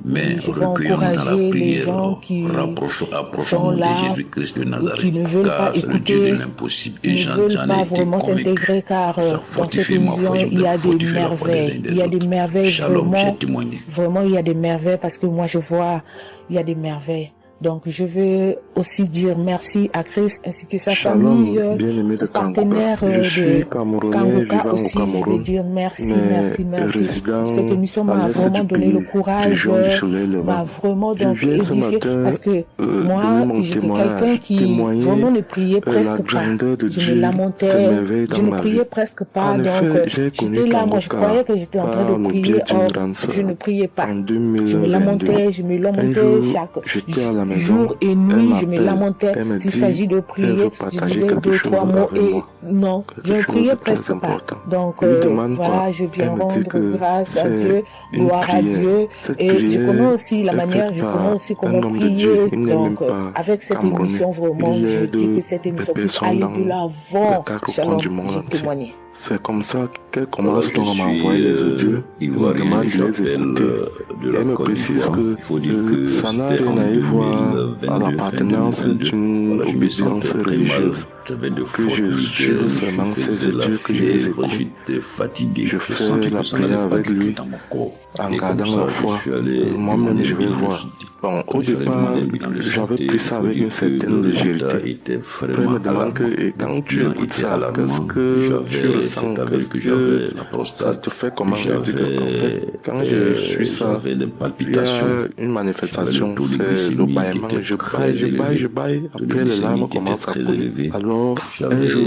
Mais je veux encourager les gens qui sont là et qui ne veulent pas écouter, ne veulent pas vraiment s'intégrer car dans cette émission il y a des merveilles. Il y a des merveilles vraiment il y a des merveilles parce que moi je vois il y a des merveilles. Donc, je veux aussi dire merci à Christ ainsi que sa famille, partenaire de Kanguka aussi. Je veux dire merci. Cette émission m'a vraiment donné le courage, m'a vraiment donc édifié parce que moi, j'étais quelqu'un qui vraiment ne priait presque pas. Je me lamentais, je ne priais presque pas. Donc, j'étais là, moi, je croyais que j'étais en train de prier, or, je ne priais pas. Je me lamentais chaque jour et nuit, je me lamentais. S'il s'agit de prier, je disais 2-3 mots et non, je ne priais presque pas. Donc voilà, je viens rendre grâce à Dieu, gloire à Dieu. Et je connais aussi la manière, je connais aussi comment prier. Donc avec cette émission, vraiment, je dis que cette émission puisse aller de l'avant. Shalom, j'ai témoigné. C'est comme ça qu'elle commence donc à m'envoyer les audios. Il me demande de les écouter. Elle me précise que ça n'a rien à y voir à l'appartenance d'une obéissance religieuse. Que je veux seulement ces audios que je les écoute. Je fais la prière avec lui en gardant la foi. Moi-même, je vais voir. Bon, au départ, j'avais pris ça avec une certaine légèreté. Après, je me demande que quand tu écoutes ça, qu'est-ce que tu ressens, qu'est-ce que ça te fait comment je dis que quand je suis ça, il y a une manifestation, c'est le bâillement, je baille, après les larmes commencent à couler. Alors, un jour,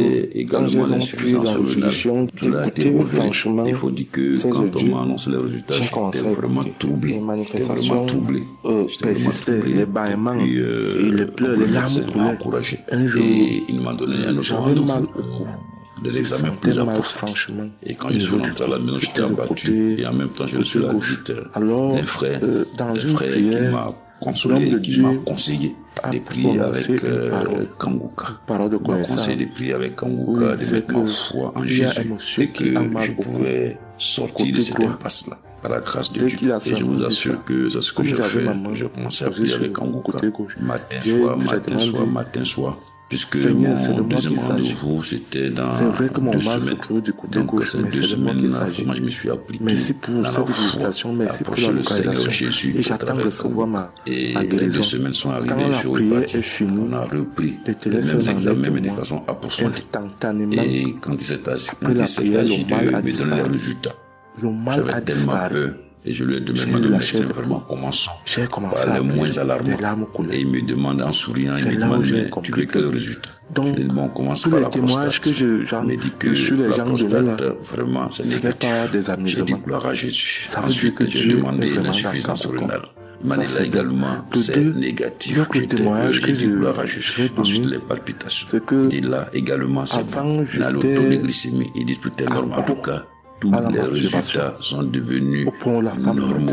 quand j'ai donc pris la résolution d'écouter franchement ces audios, j'ai commencé à écouter. Les manifestations persistaient, les bâillements et les pleurs, les larmes coulaient. Un jour, j'avais mal au cou. Des examens plus approfondis. Et quand je suis rentré à la maison, j'étais abattu. Et en même temps, je suis à l'auditeur. Alors, un frère dans une qui prière, m'a consolé, qui m'a conseillé. de prier avec Kanguka. On m'a conseillé de prier avec Kanguka, de mettre ma foi en Jésus et que je pouvais sortir de cette impasse-là. Par la grâce de Dieu. Et je vous assure que c'est ce que j'ai fait. Je commençais à prier avec Kanguka. Matin, soir. Puisque mon deuxième rendez-vous, c'était dans 2 semaines. Donc, ces 2 semaines-là, moi, je me suis appliqué. Merci pour cette visitation, merci pour la localisation. Et j'attends de recevoir ma guérison. 2 semaines sont arrivées, quand la prière est finie, on a repris les mêmes examens, mais de façon approfondie. Instantanément, et quand il s'est agi de me donner le résultat, j'avais tellement peur. Et je lui ai demandé, mais c'est vraiment commençant. J'ai commencé par à les moins alarmants. Et il me demande en souriant, il me demande, mais tu veux quel résultat? Donc, je lui dis, bon, on commence tous par les la témoignages prostate. que Il me dit que sur les la gens prostate, là, vraiment, c'est ce n'est pas des J'ai amusements. dit, gloire à Jésus. Ça veut dire que Ensuite, j'ai Dieu demandé est vraiment l'insuffisance d'accord. rénale. Manila également, c'est négatif. Le témoignage que j'ai dit, gloire à je Jésus. vais Ensuite, donner, les palpitations. c'est que Et là, également, c'est avant, bon. Là, le taux de glycémie, ils disent tout est normal. En tout cas, tous les résultats sont devenus pour la femme normaux.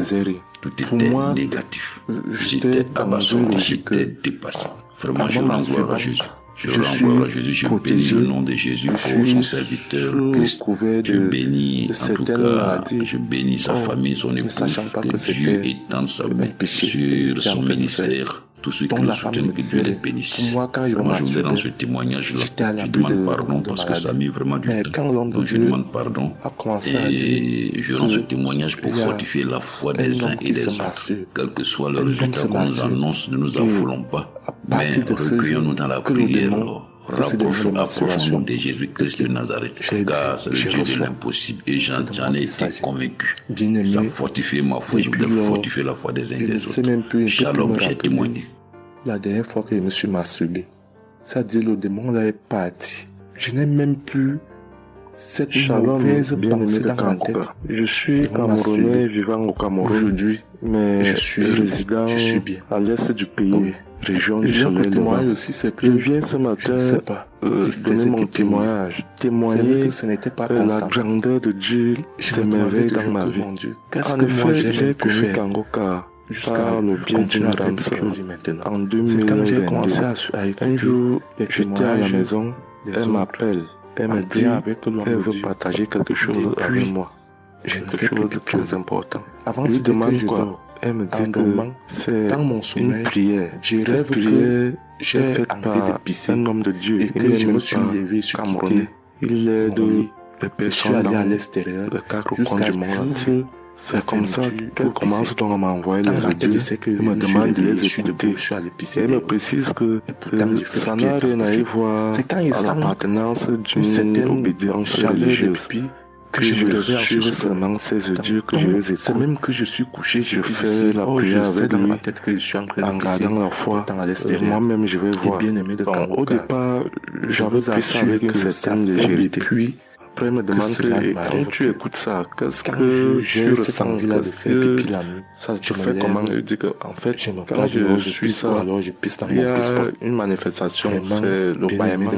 Tout était moi, négatif. j'étais J'étais abasourdi, j'étais dépassé. Vraiment, je rends gloire à Jésus. Je rends gloire à Jésus, je bénis le nom de Jésus pour son serviteur Christ. Je bénis, en tout cas, je bénis sa famille, son épouse, que Dieu étende sa main sur son ministère. Tous ceux qui nous soutiennent, que Dieu les bénisse. Moi, je voudrais dans ce témoignage-là, je demande pardon parce que ça a mis vraiment du temps. Donc je demande pardon et je rends ce témoignage pour fortifier la foi des uns et des autres. Quel que soit le résultat qu'on nous annonce, ne nous affolons pas, mais recueillons-nous dans la prière. Rapprochons-nous de Jésus-Christ de Nazareth, car c'est le Dieu de l'impossible et j'en ai été convaincu. Ça fortifie ma foi, je voudrais fortifier la foi des uns et des autres. Shalom, j'ai témoigné. La dernière fois que je me suis masturbé, ça dit le démon là est parti. Je n'ai même plus cette mauvaise pensée dans ma tête. Je suis Camerounais vivant au Cameroun aujourd'hui, mais je suis résident à l'est du pays. Région du soleil levant. Aussi, c'est que je viens ce matin donner mon témoignage, témoigner que ce n'était pas la grandeur de Dieu, s'émerveille dans ma vie. En effet, j'ai connu Kanguka par le biais d'une grande sœur. En 2022, un jour, j'étais à la maison, elle m'appelle, elle me dit qu'elle veut partager quelque chose avec moi. Quelque chose de très important. Avant de demande quoi? Elle me dit que c'est une prière. Cette prière est faite par un homme de Dieu. Et que je me suis levé sur Camerounais. Il est de les personnes dans l'extérieur, les 4 coins du monde. C'est comme ça qu'elle commence donc à m'envoyer les audios. Elle me demande de les écouter. Elle me précise que ça n'a rien à y voir à l'appartenance d'une obédience religieuse. Que je devais suivre seulement ces audios que je les écoute. C'est même que je suis couché, je fais la prière avec lui, ma tête que je suis en gardant la foi. Moi-même, je vais voir. Au départ, j'avais pris avec une certaine légèreté. Puis, après, il me demande quand tu écoutes ça, qu'est-ce que je ressens, depuis la nuit. Ça te fait comment? Je dis que, en fait, quand je suis ça, alors je pisse dans mon passeport. Une manifestation, c'est le bâillement,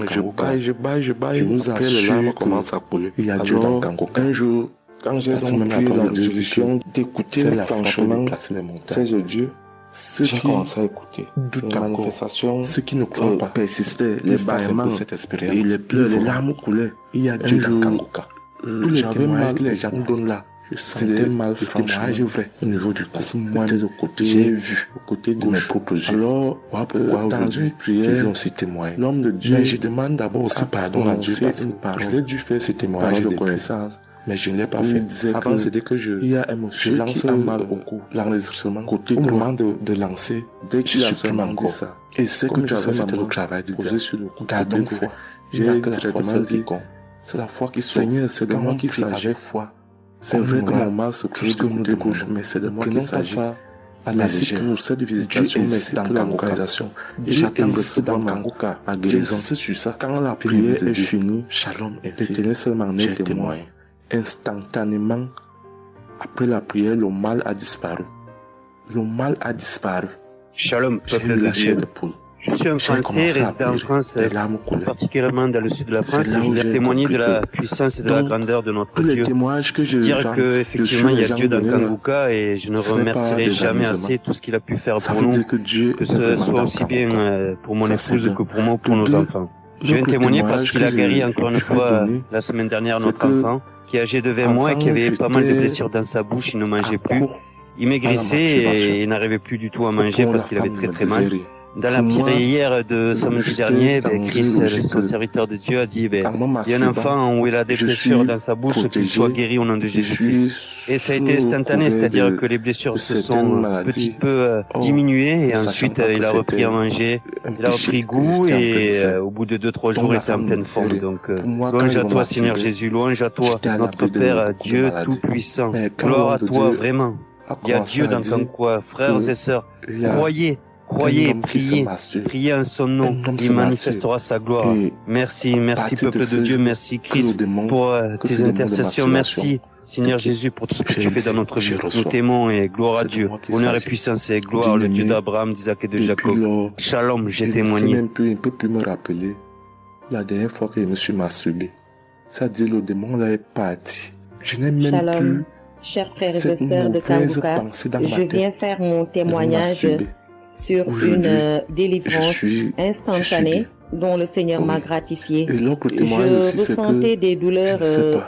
je baille, après les larmes commencent à couler. Il y a Dieu dans Kanguka. Un jour, quand j'ai donc pris la résolution d'écouter franchement ces audios, j'ai commencé à écouter. Les manifestations, ceux qui ne croient pas persistaient, les bâillements, et les pleurs, les larmes coulaient. Il y a Dieu dans Kanguka. Tous les témoignages que les gens donnent là, c'est des témoignages vrais au niveau du corps. Moi, de côté, j'ai vu au côté de mes propres yeux. Alors, dans une prière, j'ai aussi témoigné. L'homme de Dieu, mais je demande d'abord aussi pardon à Dieu parce que je l'ai dû faire ce témoignage de connaissance. Mais je ne l'ai pas fait. Avant, c'était que je lance un mal au cou. L'enregistrement, au moment de lancer, dès qu'il a seulement dit ça. Et c'est que tu sais, c'était le travail de Dieu sur le coup. Gardons foi. J'ai directement dit, c'est la foi qui Seigneur, c'est de moi qui s'agit avec foi. C'est vrai que mon mal se trouve de côté gauche, mais c'est de moi qui s'agit. Merci pour cette visitation, merci pour la localisation. Et j'attends de recevoir ma guérison. Sur ça, quand la prière est finie, Shalom, était seulement né témoin. Instantanément, après la prière, le mal a disparu. Le mal a disparu. Shalom, peuple de Dieu. Je suis un Français résident en France, particulièrement dans le sud de la France. Je voulais témoigner de la puissance et de la grandeur de notre Dieu. Dire qu'effectivement, il y a Dieu dans Kanguka et je ne remercierai jamais assez tout ce qu'il a pu faire pour nous, que ce soit aussi bien pour mon épouse que pour moi ou pour nos enfants. Je viens témoigner parce qu'il a guéri encore une fois la semaine dernière notre enfant, qui est âgé de 20 mois et qui avait pas mal de blessures dans sa bouche, il ne mangeait plus. Il maigrissait et n'arrivait plus du tout à manger parce qu'il avait très très mal. Dans la prière de samedi dernier, Chris, son serviteur de Dieu, a dit, il y a un enfant où il a des blessures dans sa bouche, qu'il soit guéri au nom de Jésus-Christ. Et ça a été instantané, c'est-à-dire que les blessures se sont un petit peu diminuées et ensuite il a repris à manger, il a repris goût et au bout de 2-3 jours il était en pleine forme. Donc louange à toi Seigneur Jésus, louange à toi notre Père, Dieu Tout-Puissant. Gloire à toi vraiment. Il y a Dieu dans ton coin, frères et sœurs, croyez, priez en son nom, il manifestera sa gloire. Merci peuple de Dieu, merci Christ pour tes intercessions, merci Seigneur Jésus pour tout ce que tu fais dans notre vie. Nous t'aimons et gloire à Dieu, honneur et puissance et gloire, le Dieu d'Abraham, d'Isaac et de Jacob. Shalom, j'ai témoigné. Je ne peux plus me rappeler la dernière fois que je me suis masturbé. Ça dit le démon là est parti. Je n'ai même plus. Chers frères et sœurs de Kanguka, je viens faire mon témoignage sur une délivrance instantanée dont le Seigneur m'a gratifié. Je ressentais des douleurs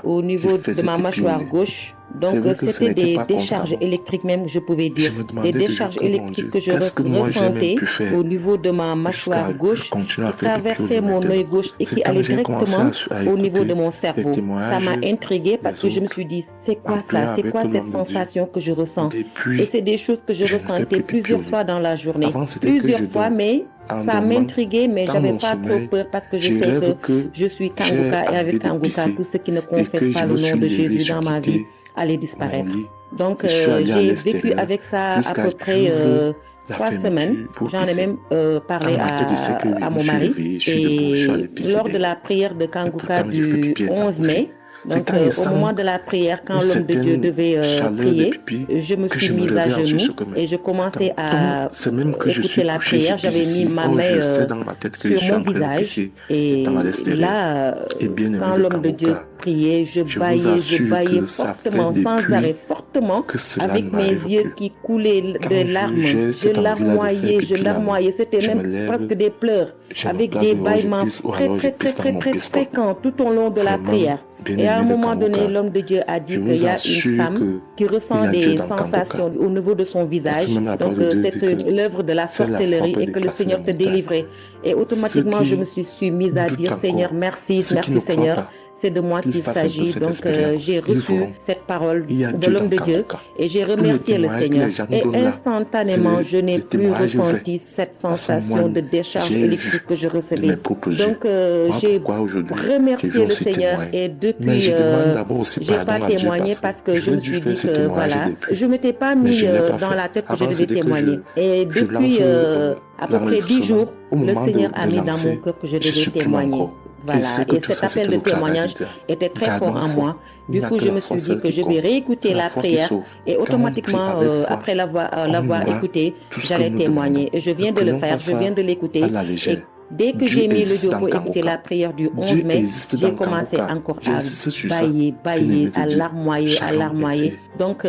au niveau de ma mâchoire gauche. Donc c'était des décharges électriques même, je pouvais dire. Des décharges électriques que je ressentais au niveau de ma mâchoire gauche qui traversaient mon œil gauche et qui allaient directement au niveau de mon cerveau. Ça m'a intriguée parce que je me suis dit, c'est quoi ça? C'est quoi cette sensation que je ressens? Et c'est des choses que je ressentais plusieurs fois dans la journée. Plusieurs fois, mais ça m'intriguait, mais j'avais pas trop peur parce que je sais que je suis Kanguka et avec Kanguka, tous ceux qui ne confessent pas le nom de Jésus dans ma vie allait disparaître. Donc j'ai vécu avec ça à peu près 3 semaines. J'en ai même parlé à mon mari. Et lors de la prière de Kanguka du 11 mai, donc au moment de la prière, quand l'homme de Dieu devait prier, je me suis mise à genoux et je commençais à écouter la prière. J'avais mis ma main sur mon visage et là, quand l'homme de Dieu priait, je baillais fortement, sans arrêt, fortement, avec mes yeux qui coulaient de larmes. Je larmoyais, c'était même presque des pleurs, avec des bâillements très fréquents tout au long de la prière. Et à un moment donné, l'homme de Dieu a dit qu'il y a une femme qui ressent des sensations au niveau de son visage. Donc c'est l'œuvre de la sorcellerie et que le Seigneur te délivrait. Et automatiquement, je me suis mise à dire, Seigneur, merci Seigneur. C'est de moi qu'il s'agit. Donc j'ai reçu cette parole de l'homme de Dieu et j'ai remercié le Seigneur. Et instantanément, je n'ai plus ressenti cette sensation de décharge électrique que je recevais. Donc j'ai remercié le Seigneur et depuis, j'ai pas témoigné parce que je me suis dit que voilà, je m'étais pas mis dans la tête que je devais témoigner. Et depuis à peu près 10 jours, le Seigneur a mis dans mon cœur que je devais témoigner. Voilà, et cet appel de témoignage était très fort en moi. Du coup, je me suis dit que je vais réécouter la prière et automatiquement, après l'avoir écouté, j'allais témoigner. Et je viens de le faire, je viens de l'écouter. Et dès que j'ai mis le dieu pour écouter la prière du 11 mai, j'ai commencé encore à bailler, à larmoyer. Donc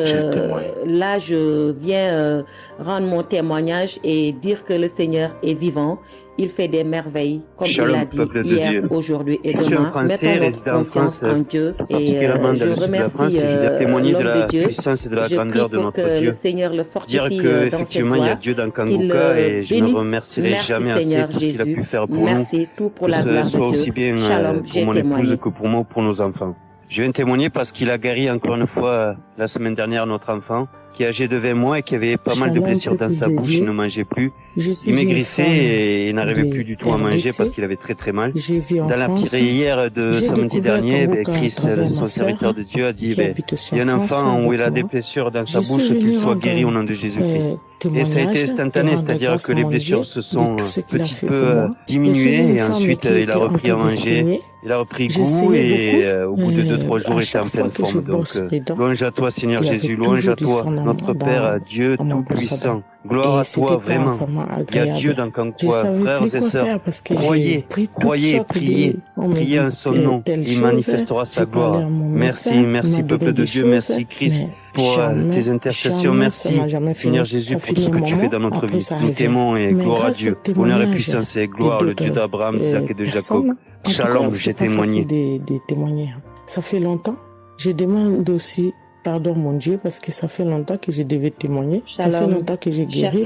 là, je viens rendre mon témoignage et dire que le Seigneur est vivant. Il fait des merveilles, comme il l'a dit hier, aujourd'hui et demain. Mettons notre confiance en Dieu et je remercie l'homme de Dieu. Je prie pour que le Seigneur le fortifie dans cette voie. Il y a Dieu dans Kanguka et je ne remercierai jamais assez tout ce qu'il a pu faire pour nous. Tout pour la gloire de Dieu. Aussi bien pour mon épouse que pour moi ou pour nos enfants. Je viens témoigner parce qu'il a guéri encore une fois la semaine dernière notre enfant, qui est âgé de 20 mois et qui avait pas mal de blessures dans sa bouche, il ne mangeait plus. Il maigrissait et n'arrivait plus du tout à manger parce qu'il avait très mal. Dans la prière de samedi dernier, Chris, son serviteur de Dieu, a dit, il y a un enfant où il a des blessures dans sa bouche, qu'il soit guéri au nom de Jésus-Christ. Et ça a été instantané, c'est-à-dire que les blessures se sont un petit peu diminuées et ensuite il a repris à manger, il a repris goût et au bout de 2-3 jours il était en pleine forme. Donc louange à toi Seigneur Jésus, louange à toi notre Père, Dieu Tout-Puissant. Gloire à toi, vraiment. Il y a Dieu dans Kankoua, frères et sœurs. Croyez, priez en son nom. Il manifestera sa gloire. Merci, peuple de Dieu. Merci, Christ, pour tes intercessions. Merci, Seigneur Jésus, pour tout ce que tu fais dans notre vie. Nous t'aimons et gloire à Dieu. Honneur et puissance et gloire, le Dieu d'Abraham, d'Isaac et de Jacob. Shalom, j'ai témoigné. Ça fait longtemps. Je demande aussi pardon, mon Dieu, parce que ça fait longtemps que je devais témoigner. Shalom. Ça fait longtemps que j'ai guéri.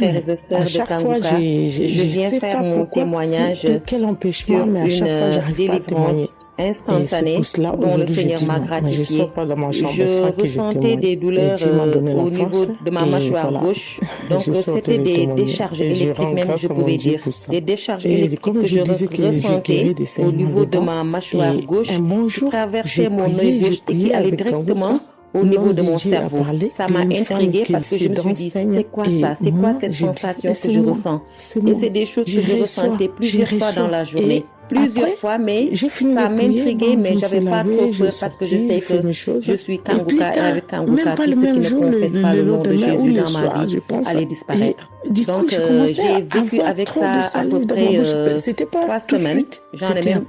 À chaque fois, je viens faire mon témoignage. Quel empêchement, mais à chaque fois, j'arrive pas à témoigner. Instantanée dont le Seigneur m'a gratifié. Je ressentais des douleurs au niveau de ma mâchoire gauche. Donc c'était des décharges électriques, même je pouvais dire. Des décharges électriques que je ressentais au niveau de ma mâchoire gauche qui traversait mon œil gauche et qui allait directement au niveau de mon cerveau. Ça m'a intriguée parce que je me suis dit, c'est quoi ça? C'est quoi cette sensation que je ressens? Et c'est des choses que je ressentais plusieurs fois dans la journée. Plusieurs fois, mais ça m'intriguait, mais j'avais pas trop peur parce que je sais que je suis Kanguka et avec Kanguka, tout ce qui ne confesse pas le nom de Jésus dans ma vie allait disparaître. Donc, j'ai vécu avec ça à peu près 3 semaines. J'en ai même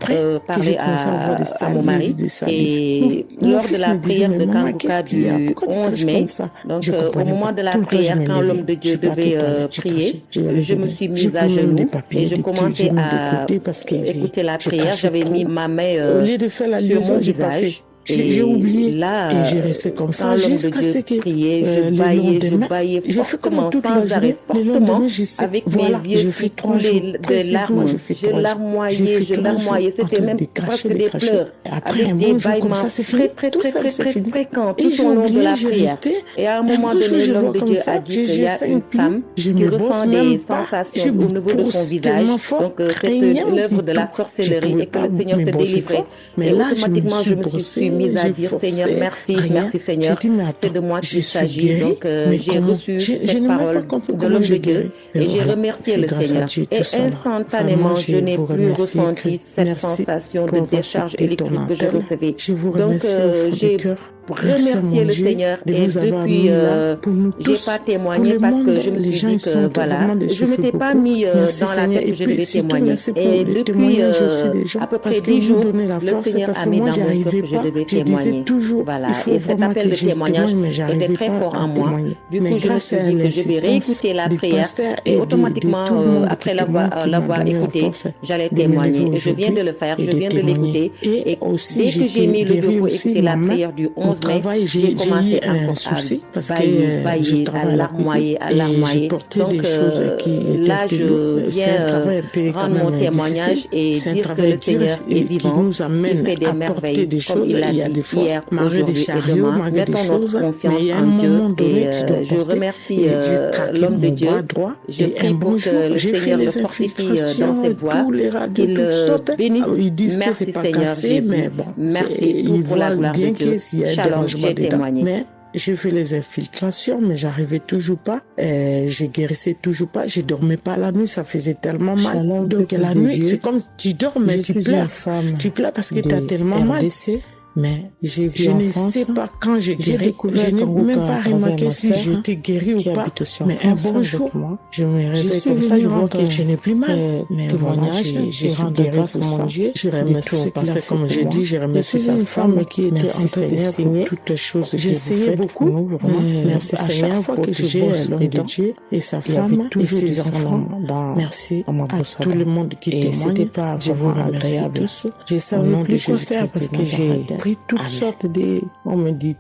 parlé à mon mari. Et lors de la prière de Kanguka du 11 mai, donc au moment de la prière, quand l'homme de Dieu devait prier, je me suis mise à genoux et je commençais à écouter la prière. J'avais mis ma main sur mon visage. J'ai oublié là, et j'ai resté comme ça jusqu'à ce que je baillais fortement, sans arrêt, fortement, avec mes yeux qui coulaient de larmes. Je larmoyais, c'était même presque des pleurs, avec des bâillements très fréquents tout au long de la prière. Et à un moment donné, l'homme de Dieu a dit qu'il y a une femme qui ressent des sensations au niveau de son visage. Donc c'est l'œuvre de la sorcellerie et que le Seigneur te délivrait. Et automatiquement, je me suis mise à dire Seigneur, merci Seigneur, c'est de moi qu'il s'agit. Donc j'ai reçu cette parole de l'homme de Dieu et j'ai remercié le Seigneur. Et instantanément, je n'ai plus ressenti cette sensation de décharge électrique que je recevais. Donc j'ai remercier le Seigneur et depuis j'ai pas témoigné parce que je me suis dit que voilà, je m'étais pas mis dans la tête que je devais témoigner. Et depuis à peu près 10 jours, le Seigneur a mis dans mon cœur que je devais témoigner. Voilà, et cet appel de témoignage était très fort en moi. Du coup, je me suis dit que je vais réécouter la prière et automatiquement après l'avoir écouté, j'allais témoigner. Et je viens de le faire, je viens de l'écouter. Et dès que j'ai mis le dos pour écouter la prière du 11 mai, j'ai commencé encore à bailler, à larmoyer. Donc là, je viens rendre mon témoignage et dire que le Seigneur est vivant, il fait des merveilles, comme il a dit hier, aujourd'hui et demain. Mettons notre confiance en Dieu et je remercie l'homme de Dieu. Je prie pour que le Seigneur le fortifie dans ses voies, qu'il bénisse. Merci Seigneur Jésus, merci pour la gloire de Dieu. Shalom, j'ai témoigné. Mais j'ai fait les infiltrations, mais j'arrivais toujours pas. Je guérissais toujours pas. Je dormais pas la nuit, ça faisait tellement mal. Donc la nuit, c'est comme tu dors, mais tu pleures. Tu pleures parce que tu as tellement mal. Mais je ne sais pas quand j'ai découvert, je n'ai même pas remarqué si j'étais guérie ou pas. Mais un bon jour, je me réveille comme ça, je vois que je n'ai plus mal. Mais témoignage, je suis guérie grâce à mon Dieu. Je remercie mon pasteur, comme j'ai dit, je remercie sa femme qui était en train de signer toutes les choses que j'essayais beaucoup. Merci Seigneur pour protéger l'homme de Dieu et sa femme et ses enfants. Merci à tout le monde qui témoigne. C'était pas vraiment agréable. Je savais plus quoi faire parce que j'ai toutes sortes de... On me dit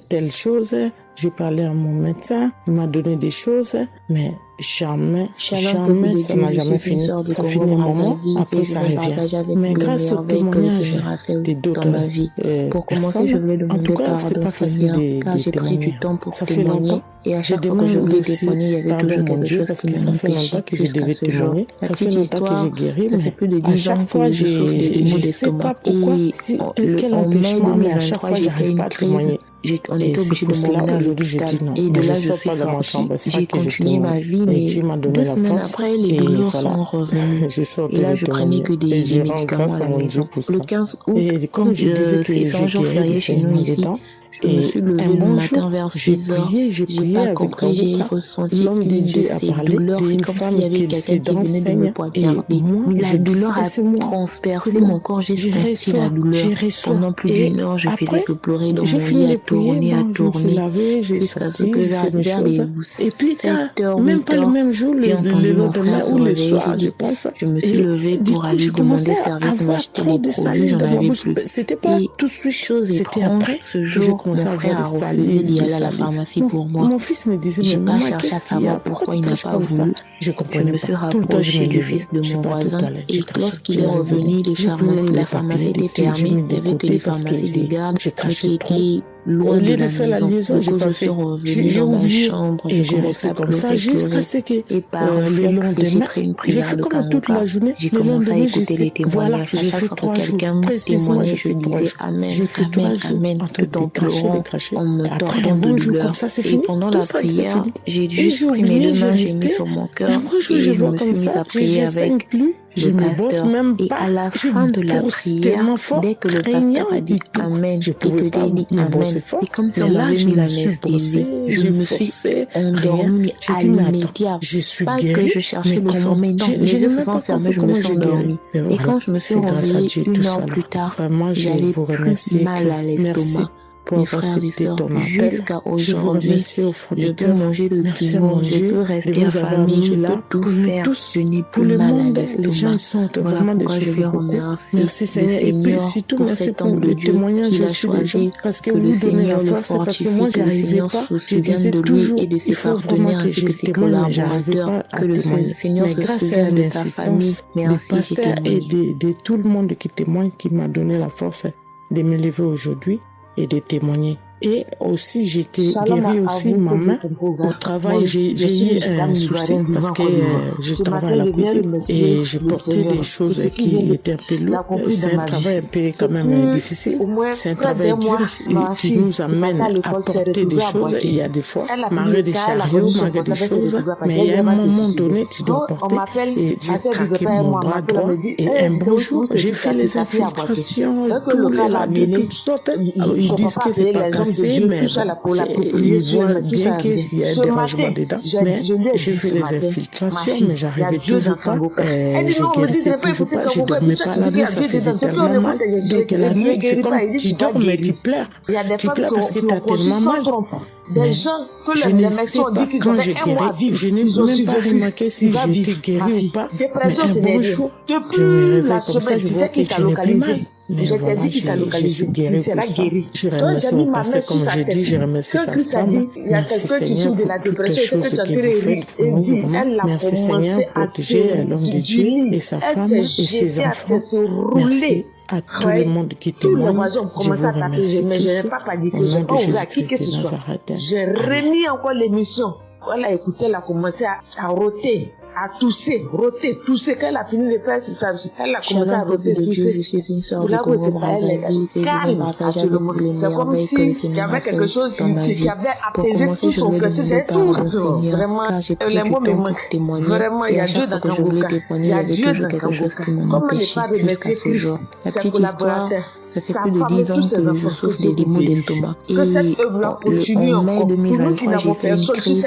telle chose, j'ai parlé à mon médecin, il m'a donné des choses, mais jamais, ça n'a jamais fini. Ça finit un moment, après ça revient. Mais grâce au témoignage de d'autres personnes, en tout cas, c'est pas facile de témoigner. Ça fait longtemps. Et à chaque fois que je voulais témoigner, il y avait toujours mon Dieu, parce que ça fait longtemps que je devais témoigner. Ça fait longtemps que j'ai guéri, mais à chaque fois, je ne sais pas pourquoi, quel empêchement, mais à chaque fois, j'arrive pas à témoigner. On était obligé de m'emmener à l'hôpital et de là je suis sortie, j'ai continué ma vie, mais 2 semaines après les douleurs sont revenues et là je prenais que des médicaments à la maison. Le 15 août, c'est un jour férié chez nous ici, Je me suis levée le matin vers 6 heures. J'ai pas compris, j'ai ressenti une de ces douleurs. C'est comme s'il y avait quelqu'un qui venait de me poignarder. La douleur a transpercé mon corps. J'ai senti la douleur. Pendant plus d'une heure, je faisais que pleurer dans mon lit, à tourner, jusqu'à ce que vers les 7h, même pas le même jour, j'ai entendu mon frère se réveiller. Je me suis levée pour aller demander service de m'acheter des produits. J'en avais plus. C'était pas tout de suite. Chose étrange, ce jour, mon frère a refusé d'y aller à la pharmacie pour moi. Mon fils me disait, j'ai pas cherché à savoir pourquoi il n'a pas voulu. Je me suis rapprochée du fils de mon voisin et lorsqu'il est revenu, la pharmacie était fermée. Il n'y avait que les pharmacies de garde qui étaient loin de la maison. Du coup, je suis revenue dans ma chambre et j'ai commencé à pleurer. Et par réflexe, j'ai pris une prière de Kanguka. J'ai commencé à écouter les témoignages. À chaque fois que quelqu'un me témoignait, je disais Amen, Amen, Amen, tout en pleurant, en me tordant de douleur. Et pendant la prière, j'ai juste pris mes deux mains, j'ai mis sur mon cœur et je me suis mise à prier avec le pasteur. Et à la fin de la prière, dès que le pasteur a dit Amen et que j'ai dit Amen, c'est comme si on m'avait mis l'anesthésie. Je me suis endormie à l'immédiat. Pas que je cherchais le sommeil, non, mes yeux se sont fermés, je me suis endormie. Et quand je me suis réveillée 1 heure plus tard, j'avais plus mal à l'estomac. Mes frères et sœurs, jusqu'à aujourd'hui, je peux manger le piment, je peux rester affamée, je peux tout faire, je n'ai plus mal à l'estomac. Voilà pourquoi je lui remercie le Seigneur pour cet homme de Dieu qu'il a choisi, que le Seigneur le fortifie, que le Seigneur se souvienne de lui et de ses partenaires ainsi que ses collaborateurs, que le Seigneur se souvienne de sa famille. Merci, je témoigne. Et de tout le monde qui témoigne, qui m'a donné la force de me lever aujourd'hui et de témoigner. Et aussi, j'ai été guérie aussi ma main. Au travail, j'ai eu un souci parce que je travaille à la cuisine et je portais des choses qui étaient un peu lourdes. C'est un travail un peu quand même difficile. C'est un travail dur qui nous amène à porter des choses. Il y a des fois, malgré des chariots, malgré des choses, mais il y a un moment donné, tu dois porter. Et j'ai craqué mon bras droit. Et un bon jour, j'ai fait les infiltrations, tous les radios, toutes sortes. Alors, ils disent que c'est pas grave. Mais ils voient bien qu'il y a un dérangement dedans. Mais je fais les infiltrations, mais j'arrivais toujours pas. Je guérissais toujours pas. Je dormais pas la nuit, ça faisait tellement mal. Donc la nuit, c'est comme tu dors, mais tu pleures. Tu pleures parce que tu as tellement mal. Mais je ne sais pas quand je guéris. Je n'ai même pas remarqué si j'étais guérie ou pas. Mais un bon jour, je me réveille comme ça, je vois que tu n'es plus mal. Mais voilà, je suis guérie pour ça. Je remercie mon pasteur, comme j'ai dit, je remercie sa femme. Merci Seigneur pour toutes les choses que vous faites pour nous. Merci Seigneur pour protéger l'homme de Dieu et sa femme et ses enfants. Merci à tout le monde qui témoigne. Je vous remercie tous au nom de Jésus-Christ de Nazareth. J'ai remis encore l'émission. Voilà, écoutez, elle a commencé à roter, à tousser. Quand elle a fini de faire ça, elle a commencé à roter, tousser. Je suis une sœur de Congo Brazzaville et je vais partager avec vous les merveilles que le Seigneur a fait dans ma vie. Pour commencer, je voulais demander pardon au Seigneur car j'ai pris du temps pour témoigner et à chaque fois que je voulais témoigner, il y avait toujours quelque chose qui m'en empêchait jusqu'à ce jour. La petite histoire, ça fait plus de 10 ans que je souffre des maux d'estomac. Et en mai 2023, j'ai fait une crise.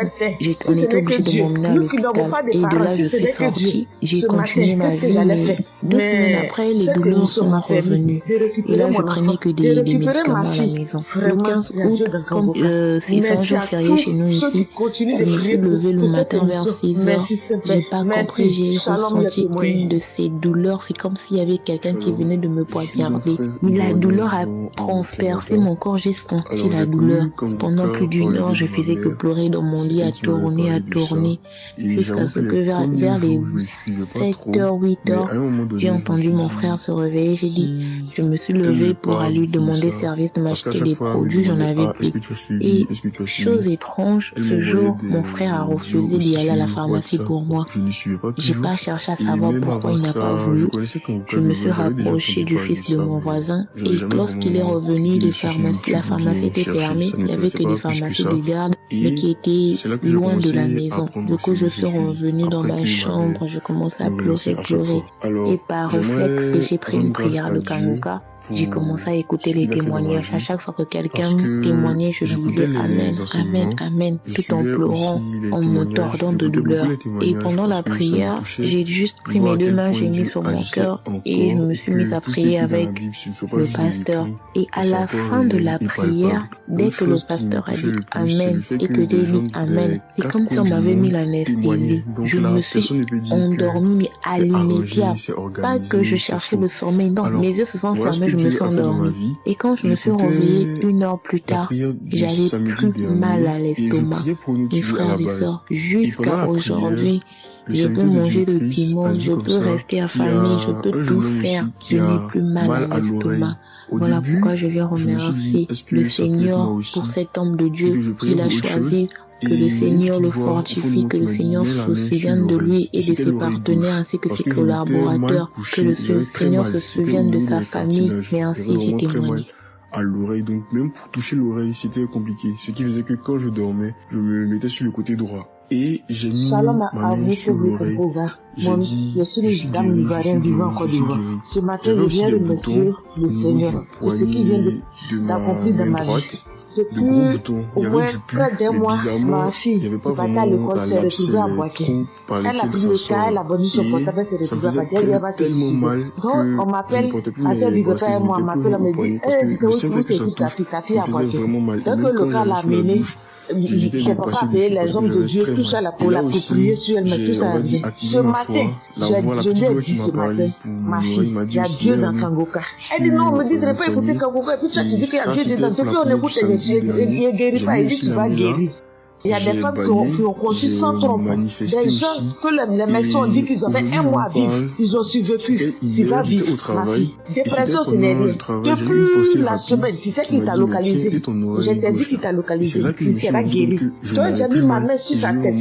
On était obligé de m'emmener à l'hôpital. Et de là, je suis sortie. J'ai continué ma vie, mais 2 semaines après, les douleurs sont revenues. Et là, je prenais que des médicaments à la maison. Le 15 août, comme c'est un jour férié chez nous ici, je me suis levée le matin vers 6 heures. J'ai pas compris, j'ai ressenti une de ces douleurs. C'est comme s'il y avait quelqu'un qui venait de me poignarder. La douleur a transpercé mon corps, j'ai senti la douleur. Pendant plus d'une heure, je faisais que pleurer dans mon lit, à tourner, jusqu'à ce que vers les 7h, 8h, j'ai entendu mon frère se réveiller. J'ai dit, je me suis levée pour aller demander service de m'acheter des produits, j'en avais plus. Et chose étrange, ce jour, mon frère a refusé d'y aller à la pharmacie pour moi. J'ai pas cherché à savoir pourquoi il n'a pas voulu. Je me suis rapprochée du fils de mon voisin. Et lorsqu'il est revenu, la pharmacie était fermée. Il n'y avait que des pharmacies de garde, mais qui étaient loin de la maison. Du coup, je suis revenue dans ma chambre. Je commençais à pleurer. Et par réflexe, j'ai pris une prière de Kanguka. j'ai commencé à écouter les témoignages. À chaque fois que quelqu'un témoignait, je lui disais Amen, Amen, Amen, tout en pleurant, en me tordant de douleur. Et pendant la prière, j'ai juste pris mes deux mains, j'ai mis sur mon cœur et je me suis mise à prier avec le pasteur. Et à la fin de la prière, dès que le pasteur a dit Amen et que j'ai dit Amen, c'est comme si on m'avait mis l'anesthésie. Je me suis endormie, mais à l'immédiat. Pas que je cherchais le sommeil, non, mes yeux se sont fermés, je me suis endormie. Et quand je me suis réveillée 1 heure plus tard, j'avais plus mal à l'estomac. Mes frères et sœurs, jusqu'à aujourd'hui, je peux manger le piment, je peux rester affamée, je peux tout faire, je n'ai plus mal à l'estomac. Voilà pourquoi je viens remercier le Seigneur pour cet homme de Dieu qu'il a choisi. Que le Seigneur le fortifie, que le Seigneur se souvienne de lui et de ses partenaires ainsi que ses collaborateurs, que le Seigneur se souvienne de sa famille, mais ainsi j'ai témoigné. À l'oreille, donc même pour toucher l'oreille, c'était compliqué. Ce qui faisait que quand je dormais, je me mettais sur le côté droit. Et j'ai mis ma main sur l'oreille. J'ai dit, je suis guéri, Ce matin, je viens remercier le Seigneur pour ce qu'il vient d'accomplir dans ma vie. De gros boutons, il y avait du pus, et bizarrement, il n'y avait pas vraiment la lapse, par elle a lesquels pris le cas, elle a bonne son portable, elle s'est retrouvée à Batia, elle va se tellement mal que on m'appelle, à celle du repas, moi, on m'appelle, on me dit, c'est où ta fille à Batia. Donc le cas l'a amené, je ne peux pas payer les hommes de Dieu, tout ça là pour la prier sur elle, mais tout ça. Ce matin, je lui ai dit ce matin, ma fille, il y a Dieu dans Kangoka. Elle dit non, on me dit de ne pas écouter Kangoka, et puis toi tu dis qu'il y a Dieu dedans, depuis on écoute il ne guérit pas, il dit tu vas guérir. Il y a des femmes qui ont conçu sans trompe. Des gens que les médecins ont dit qu'ils avaient 1 mois à vivre. Ils ont survécu. Tu vas vivre, ma fille. Dépression, ce n'est rien. Depuis la semaine, tu sais qu'il t'a localisé. Je t'ai dit qu'il t'a localisé. Tu seras guéri. Toi, j'ai mis ma main sur sa tête.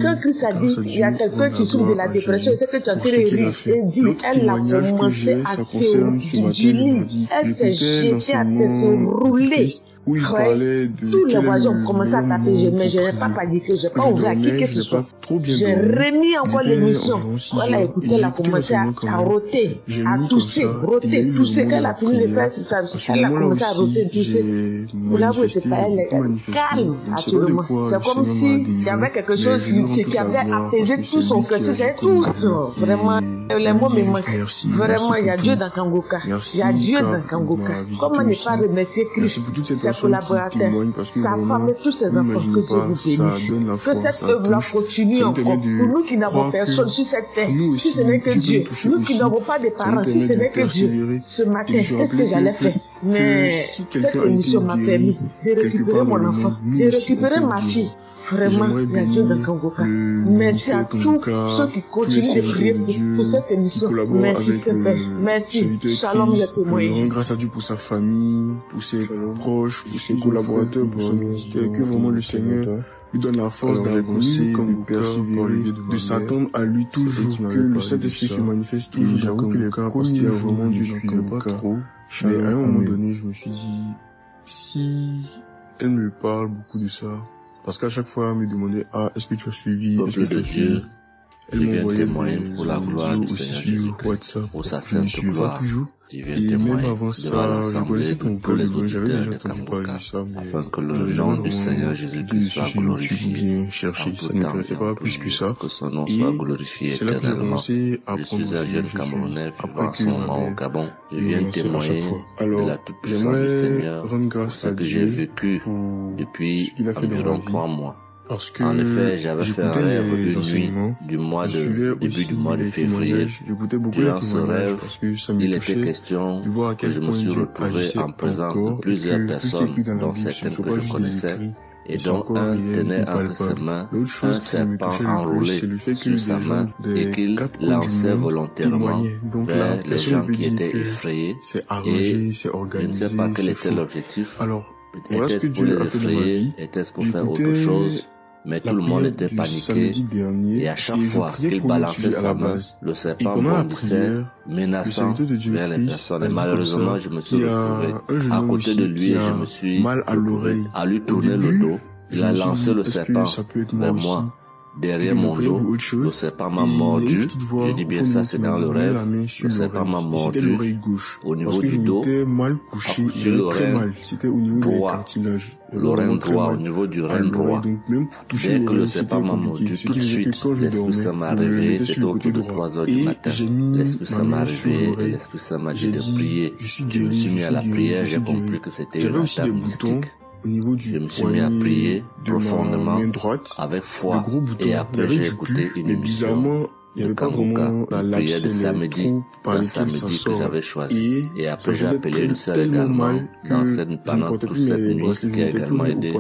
Quand Christ a dit, il y a quelqu'un qui souffre de la dépression, c'est que tu as fait rire. Et dit, elle a commencé à se du lit. Elle s'est jetée à se rouler. Où il parlait de tous les voisins ont commencé à taper, mais je n'ai pas paniqué, je n'ai pas ouvert à qui que ce soit. J'ai remis encore l'émission. Voilà, écoutez, elle a commencé à roter, à tousser, roter, tousser. Quand elle a fini de faire ça, elle a commencé à roter, tousser. Vous l'avouez, c'est pas elle, calme, actuellement. C'est comme s'il y avait quelque chose qui avait apaisé tout son cœur. Tu sais, tout. Vraiment, les mots me manquent. Vraiment, il y a Dieu dans Kangoka. Il y a Dieu dans Kangoka. Comment ne pas remercier Christ? Collaborateurs, sa femme et tous ses enfants, que Dieu vous bénisse. Que cette œuvre-là continue encore. Pour nous qui n'avons personne sur cette terre, si ce n'est que Dieu. Nous qui n'avons pas de parents, si ce n'est que Dieu. Ce matin, qu'est-ce que j'allais faire? Mais cette émission m'a permis de récupérer mon enfant, de récupérer ma fille. Vraiment, il y a Dieu dans Kangoka. Merci à tous ceux qui continuent de prier pour cette émission. Merci, Seigneur. Merci. Shalom, les témoins. Grâce à Dieu pour sa famille, pour ses proches, pour ses collaborateurs, pour son ministère, que vraiment le Seigneur lui donne la force d'avancer, de persévérer, de s'attendre à lui toujours, que le Saint-Esprit se manifeste toujours. J'avoue que les cas, parce qu'il y a vraiment Dieu dans Kangoka. Mais à un moment donné, je me suis dit, si elle me parle beaucoup de ça, parce qu'à chaque fois, elle me demandait, est-ce que tu as suivi, est-ce que tu as suivi? Elle m'envoyait des audios aussi sur WhatsApp. Je ne suivais pas toujours. Et même avant ça, je connaissais ton cœur de Dieu. J'avais déjà entendu parler de ça, mais afin que le nom du Seigneur Jésus-Christ soit glorifié. Bien cherché, ça ne m'intéressait pas plus que ça. Que son nom soit glorifié c'est là que j'ai commencé à prendre je suis un jeune Camerounais vivant son nom au Gabon. Je viens témoigner de la toute-puissance du Seigneur pour ce que j'ai vécu depuis environ 3 mois. Parce que en effet, j'avais fait un rêve une nuit du mois début du mois de février. Durant ce rêve, il était question que je me suis retrouvé en présence de plusieurs personnes, dont certaines que je connaissais, et dont un tenait entre ses mains un serpent enroulé sur sa main et qu'il lançait volontairement vers les gens qui étaient effrayés. Et je ne sais pas quel était l'objectif. Était-ce pour les effrayer? Était-ce pour faire autre chose? Mais tout le monde était paniqué et à chaque fois qu'il balançait sa main, le serpent bondissait, menaçant vers les personnes. Et malheureusement, je me suis retrouvé à côté de lui et je me suis retrouvé à lui tourner le dos. Il a lancé le serpent vers moi. Derrière mon dos, le serpent m'a mordu. Je dis bien ça, c'est dans le rêve. Le serpent m'a mordu au niveau du dos, sur l'oreille droit. L'oreille droit, au niveau du rein droit. Dès que le serpent m'a mordu, tout de suite, l'Esprit Saint m'a réveillé, c'était autour de 3 heures du matin. L'Esprit Saint m'a réveillé et l'Esprit Saint m'a dit de prier. Je me suis mis à la prière, j'ai compris que c'était une attaque mystique. Je me suis mis à prier profondément, avec foi, et après j'ai écouté une émission de Kanguka, une prière de samedi, d'un samedi que j'avais choisi. Et après j'ai appelé une sœur également pendant toute cette nuit qui a également aidé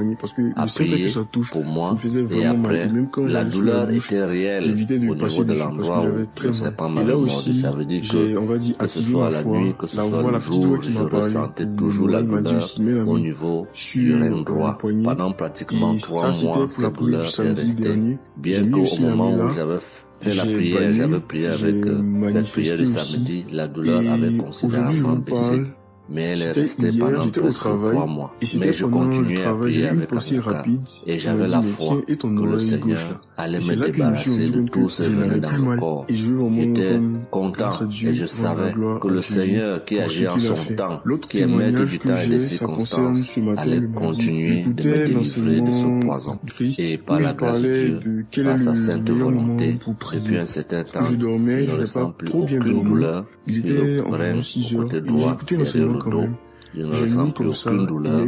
à prier pour moi. Et après, la douleur était réelle au niveau de l'endroit où le serpent m'avait mordu. Ça veut dire que ce soit la nuit, que ce soit le jour, je ressentais toujours la douleur au niveau du rein droit. Pendant pratiquement 3 mois, cette douleur est restée. Bien qu'au moment où j'avais fait la prière, j'avais prié avec cette prière de samedi, la douleur avait considérablement baissé. Mais elle est restée pendant presque 3 mois. Mais je continuais à prier avec Kanguka et j'avais la foi que le Seigneur allait me débarrasser de tout ce venin dans le corps. J'étais content et je savais que le Seigneur qui agit en son temps, qui est maître du temps et des circonstances, allait continuer de me délivrer de ce poison. Et par la grâce de Dieu, par sa sainte volonté, depuis un certain temps, je ne ressens plus aucune douleur sur le rein, au côté droit, derrière le dos. Je ne ressens plus aucune douleur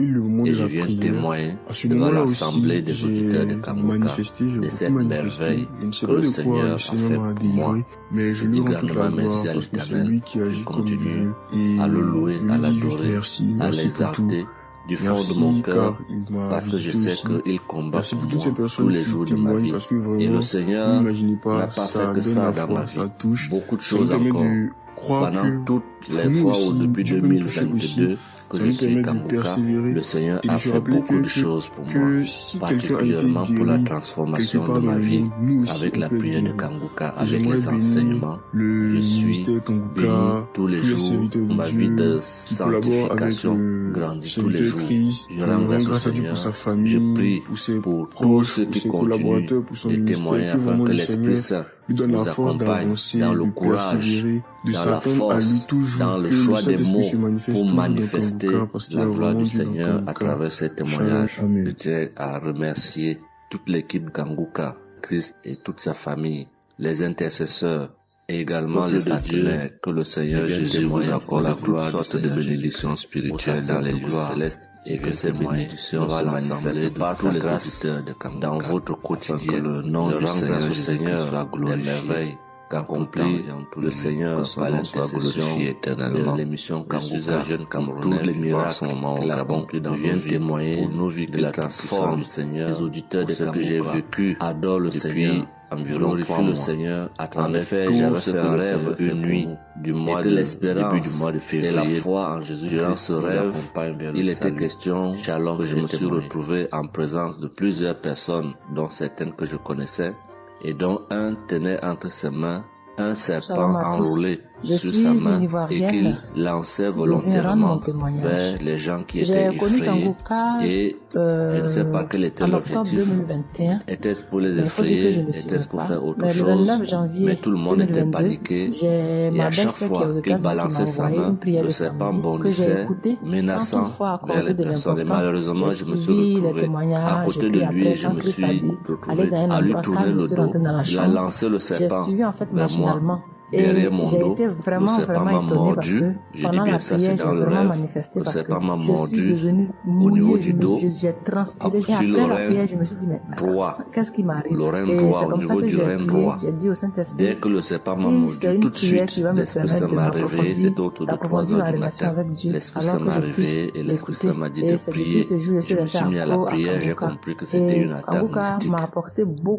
et je viens témoigner devant l'assemblée des auditeurs de Kanguka de cette merveille que le Seigneur a fait pour moi. Je dis grandement merci à l'Éternel. Je continue à le louer, à l'adorer, à l'exalter du fond de mon cœur, parce que je sais qu'il combat pour moi tous les jours de ma vie. Et le Seigneur n'a pas fait que ça dans ma vie. Beaucoup de choses encore. Pendant toutes les fois où depuis 2022 que je suis Kanguka, le Seigneur a fait beaucoup de choses pour moi, particulièrement pour la transformation de ma vie avec la prière de Kanguka, avec les enseignements. Je suis béni tous les jours, ma vie de sanctification grandit tous les jours. Je rends grâce au Seigneur, je prie pour tous ceux qui continuent de témoigner afin que l'Esprit Saint nous accompagne dans le courage, dans la force, dans le choix des mots pour manifester la gloire du Seigneur à travers ces témoignages. Je tiens à remercier toute l'équipe Kanguka, Christ et toute sa famille, les intercesseurs et également les partenaires. Que le Seigneur Jésus vous accorde la gloire, sorte de bénédictions spirituelles dans les lieux célestes et que ces bénédictions soient manifestées par sa grâce dans votre quotidien. Le nom du Seigneur soit glorifié. Qu'accomplit le Seigneur par l'intercession de l'émission Kanguka, tous les miracles qu'il a accomplis dans vos témoigner pour nos vies, que la transforme du Seigneur. Les auditeurs de ce que j'ai vécu adorent le Seigneur, environ 3 mois. Le Seigneur, en effet, j'avais fait un rêve une nuit du mois de l'espérance, début du mois de février, et la foi en Jésus. Durant ce rêve, il était question que je me suis retrouvé en présence de plusieurs personnes, dont certaines que je connaissais, et dont un tenait entre ses mains un serpent enroulé sur sa main et qu'il lançait volontairement vers les gens qui étaient effrayés. Et je ne sais pas quel était l'objectif. Était-ce pour les effrayer? Était-ce pour faire autre chose? Mais tout le monde était paniqué. Et à chaque fois qu'il balançait sa main, le serpent bondissait, menaçant vers les personnes. Et malheureusement, je me suis retrouvé à côté de lui et je me suis retrouvé à lui tourner le dos. Il a lancé le serpent vers moi. Derrière mon dos, le serpent m'a mordu. Je dis bien ça, c'est dans le rêve. Le serpent m'a mordu au niveau du dos, sur l'oreille droit, l'oreille droit, au niveau du rein droit. Dès que le serpent m'a mordu, tout de suite, l'Esprit Saint m'a réveillé, c'était autour de 3 heures du matin. L'Esprit Saint m'a réveillé et l'Esprit Saint m'a dit de prier. Je me suis mis à la prière, j'ai compris que c'était une attaque mystique.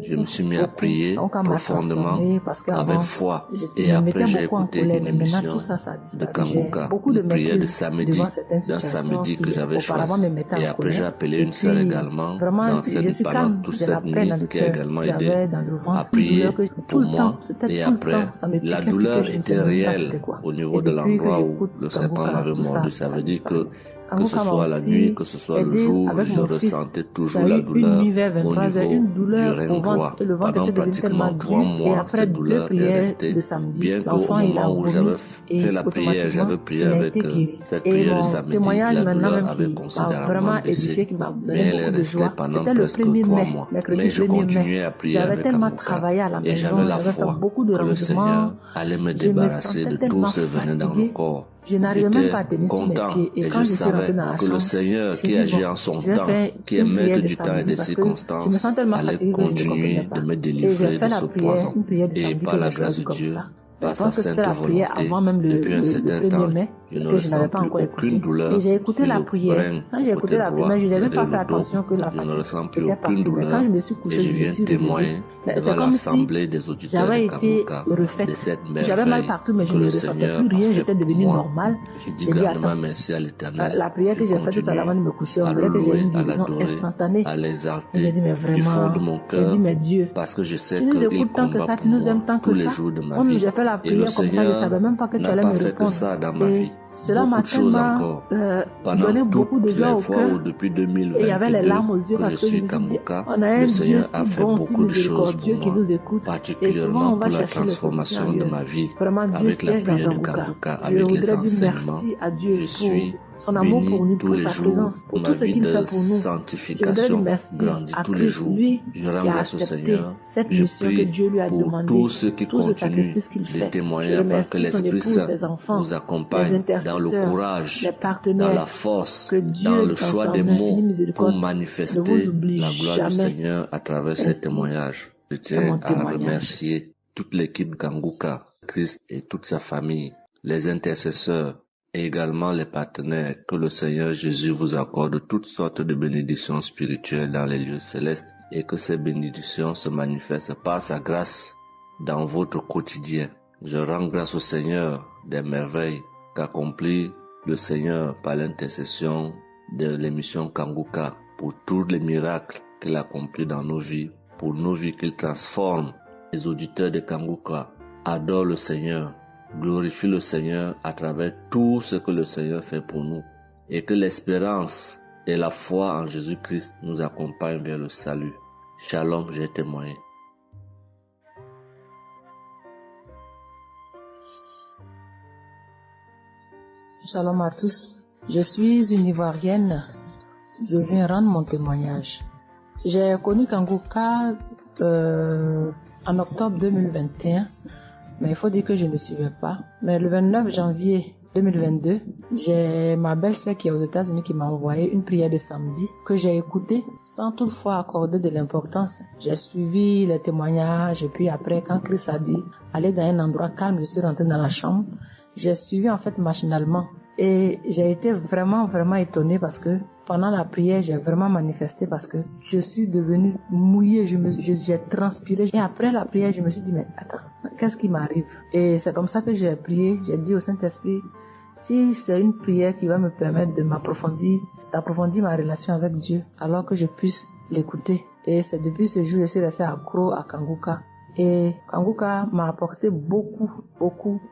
Je me suis mis à prier profondément, avec foi. Et après, j'ai écouté une émission de Kanguka, une prière de samedi, d'un samedi que j'avais choisi. Et après, j'ai appelé une sœur également, pendant toute cette nuit, qui a également aidé à prier pour moi. Et après, la douleur était réelle au niveau de l'endroit où le serpent m'avait mordu. Ça veut dire que que ce soit la nuit, que ce soit le jour, je ressentais toujours la douleur au niveau du rein droit. Pendant pratiquement 3 mois, cette douleur est restée. Bien qu'au moment où j'avais fait la prière, j'avais prié avec cette prière de samedi, la douleur avait considérablement baissé, mais elle est restée pendant presque 3 mois. Mais je continuais à prier avec Kanguka et j'avais la foi que le Seigneur allait me débarrasser de tout ce venin dans le corps. Je n'arrivais même pas à tenir sur mes pieds. Et quand je suis rentrée dans la chambre, que le Seigneur qui agit en son temps, qui est maître du temps et des circonstances, allait continuer de me délivrer de ce poison. Et par la grâce de Dieu, par sa sainte volonté, depuis un certain temps, je ne ressens plus aucune douleur. Et j'ai écouté la prière. Quand j'ai écouté la prière, je n'avais pas fait attention que la fatigue était partie. Mais quand je me suis couchée, je me suis réveillée. C'est comme si j'avais été refaite. J'avais mal partout, mais je ne ressentais plus rien. J'étais devenue normale. J'ai dit, attends, merci à l'Éternel. La prière que j'ai faite tout à l'heure avant de me coucher, on dirait que j'ai eu une guérison instantanée. J'ai dit, mais vraiment, j'ai dit, mais Dieu, tu nous écoutes tant que ça, tu nous aimes tant que ça. J'ai fait la prière comme ça, je ne savais même pas que tu allais me répondre. Et cela m'a tellement donné beaucoup de joie au cœur. Et il y avait les larmes aux yeux parce que je me suis dit, on a un Dieu si bon, si miséricordieux qui nous écoute. Et souvent on va chercher les solutions ailleurs. Vraiment Dieu siège dans Kanguka. Je voudrais dire merci à Dieu pour son amour pour nous, pour sa présence, pour tout ce qu'il fait pour nous. Je voudrais dire merci à Christ, lui qui a accepté cette mission que Dieu lui a demandé, tout ce sacrifice qu'il fait. Je remercie son épouse, ses enfants, les intercesseurs, les partenaires, dans la force, que Dieu, dans le choix des mots pour manifester la gloire du Seigneur à travers ces témoignages. Je tiens à remercier toute l'équipe Kanguka, Christ et toute sa famille, les intercesseurs, et également les partenaires, que le Seigneur Jésus vous accorde toutes sortes de bénédictions spirituelles dans les lieux célestes et que ces bénédictions se manifestent par sa grâce dans votre quotidien. Je rends grâce au Seigneur des merveilles qu'accomplit le Seigneur par l'intercession de l'émission Kanguka pour tous les miracles qu'il accomplit dans nos vies, pour nos vies qu'il transforme. Les auditeurs de Kanguka adorent le Seigneur, glorifie le Seigneur à travers tout ce que le Seigneur fait pour nous et que l'espérance et la foi en Jésus-Christ nous accompagnent vers le salut. Shalom, j'ai témoigné. Shalom à tous. Je suis une Ivoirienne. Je viens rendre mon témoignage. J'ai connu Kanguka en octobre 2021. Mais il faut dire que je ne suivais pas. Mais le 29 janvier 2022, j'ai ma belle-sœur qui est aux États-Unis qui m'a envoyé une prière de samedi que j'ai écoutée sans toutefois accorder de l'importance. J'ai suivi les témoignages et puis après, quand Christ a dit aller dans un endroit calme, je suis rentrée dans la chambre. J'ai suivi en fait machinalement et j'ai été vraiment étonnée parce que pendant la prière, j'ai vraiment manifesté parce que je suis devenue mouillée, j'ai transpiré. Et après la prière, je me suis dit, mais attends, qu'est-ce qui m'arrive? Et c'est comme ça que j'ai prié, j'ai dit au Saint-Esprit, si c'est une prière qui va me permettre de d'approfondir ma relation avec Dieu, alors que je puisse l'écouter. Et c'est depuis ce jour que je suis restée accro à Kanguka. Et Kanguka m'a apporté beaucoup.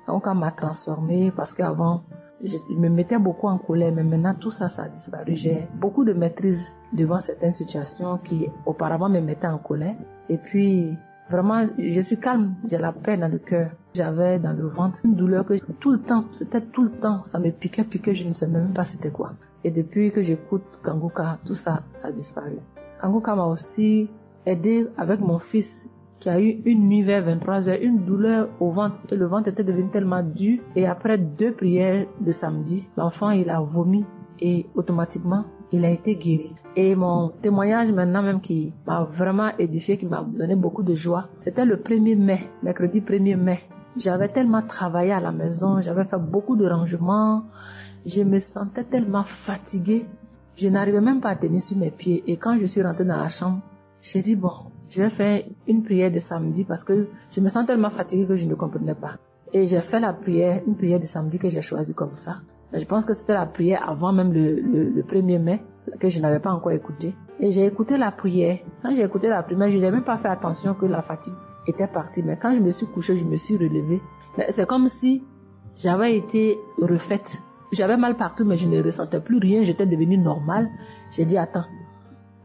Kanguka m'a transformée parce qu'avant, je me mettais beaucoup en colère, mais maintenant tout ça a disparu. J'ai beaucoup de maîtrise devant certaines situations qui auparavant me mettaient en colère. Et puis, vraiment, je suis calme, j'ai la paix dans le cœur. J'avais dans le ventre une douleur que c'était tout le temps, ça me piquait, je ne sais même pas c'était quoi. Et depuis que j'écoute Kanguka, tout ça a disparu. Kanguka m'a aussi aidé avec mon fils qui a eu une nuit vers 23h, une douleur au ventre, et le ventre était devenu tellement dur. Et après 2 prières de samedi, l'enfant il a vomi et automatiquement il a été guéri. Et mon témoignage maintenant même qui m'a vraiment édifié, qui m'a donné beaucoup de joie, c'était le 1er mai, mercredi 1er mai. J'avais tellement travaillé à la maison, j'avais fait beaucoup de rangements, je me sentais tellement fatiguée, je n'arrivais même pas à tenir sur mes pieds. Et quand je suis rentrée dans la chambre, j'ai dit bon, je vais faire une prière de samedi parce que je me sens tellement fatiguée que je ne comprenais pas. Et j'ai fait une prière de samedi que j'ai choisie comme ça. Mais je pense que c'était la prière avant même le 1er mai que je n'avais pas encore écouté. Et j'ai écouté la prière. Quand j'ai écouté la prière, je n'ai même pas fait attention que la fatigue était partie. Mais quand je me suis couchée, je me suis relevée. Mais c'est comme si j'avais été refaite. j'avais mal partout, mais je ne ressentais plus rien. J'étais devenue normale. J'ai dit, attends,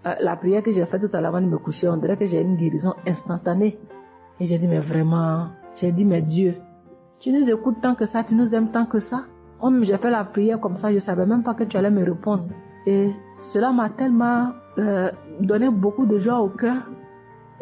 la prière que j'ai faite tout à l'heure avant de me coucher, on dirait que j'ai une guérison instantanée. Et j'ai dit, mais vraiment, mais Dieu, tu nous écoutes tant que ça, tu nous aimes tant que ça. J'ai fait la prière comme ça, je ne savais même pas que tu allais me répondre. Et cela m'a tellement donné beaucoup de joie au cœur.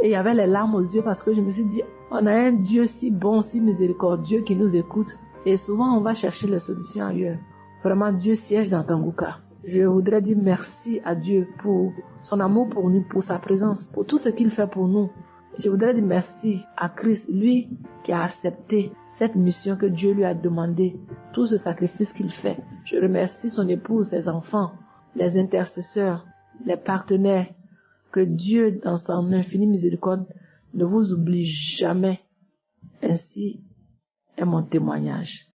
Et il y avait les larmes aux yeux parce que je me suis dit, on a un Dieu si bon, si miséricordieux qui nous écoute. Et souvent, on va chercher les solutions ailleurs. Vraiment, Dieu siège dans Kanguka. Je voudrais dire merci à Dieu pour son amour pour nous, pour sa présence, pour tout ce qu'il fait pour nous. Je voudrais dire merci à Christ, lui qui a accepté cette mission que Dieu lui a demandé, tout ce sacrifice qu'il fait. Je remercie son épouse, ses enfants, les intercesseurs, les partenaires. Que Dieu, dans son infinie miséricorde, ne vous oublie jamais. Ainsi est mon témoignage.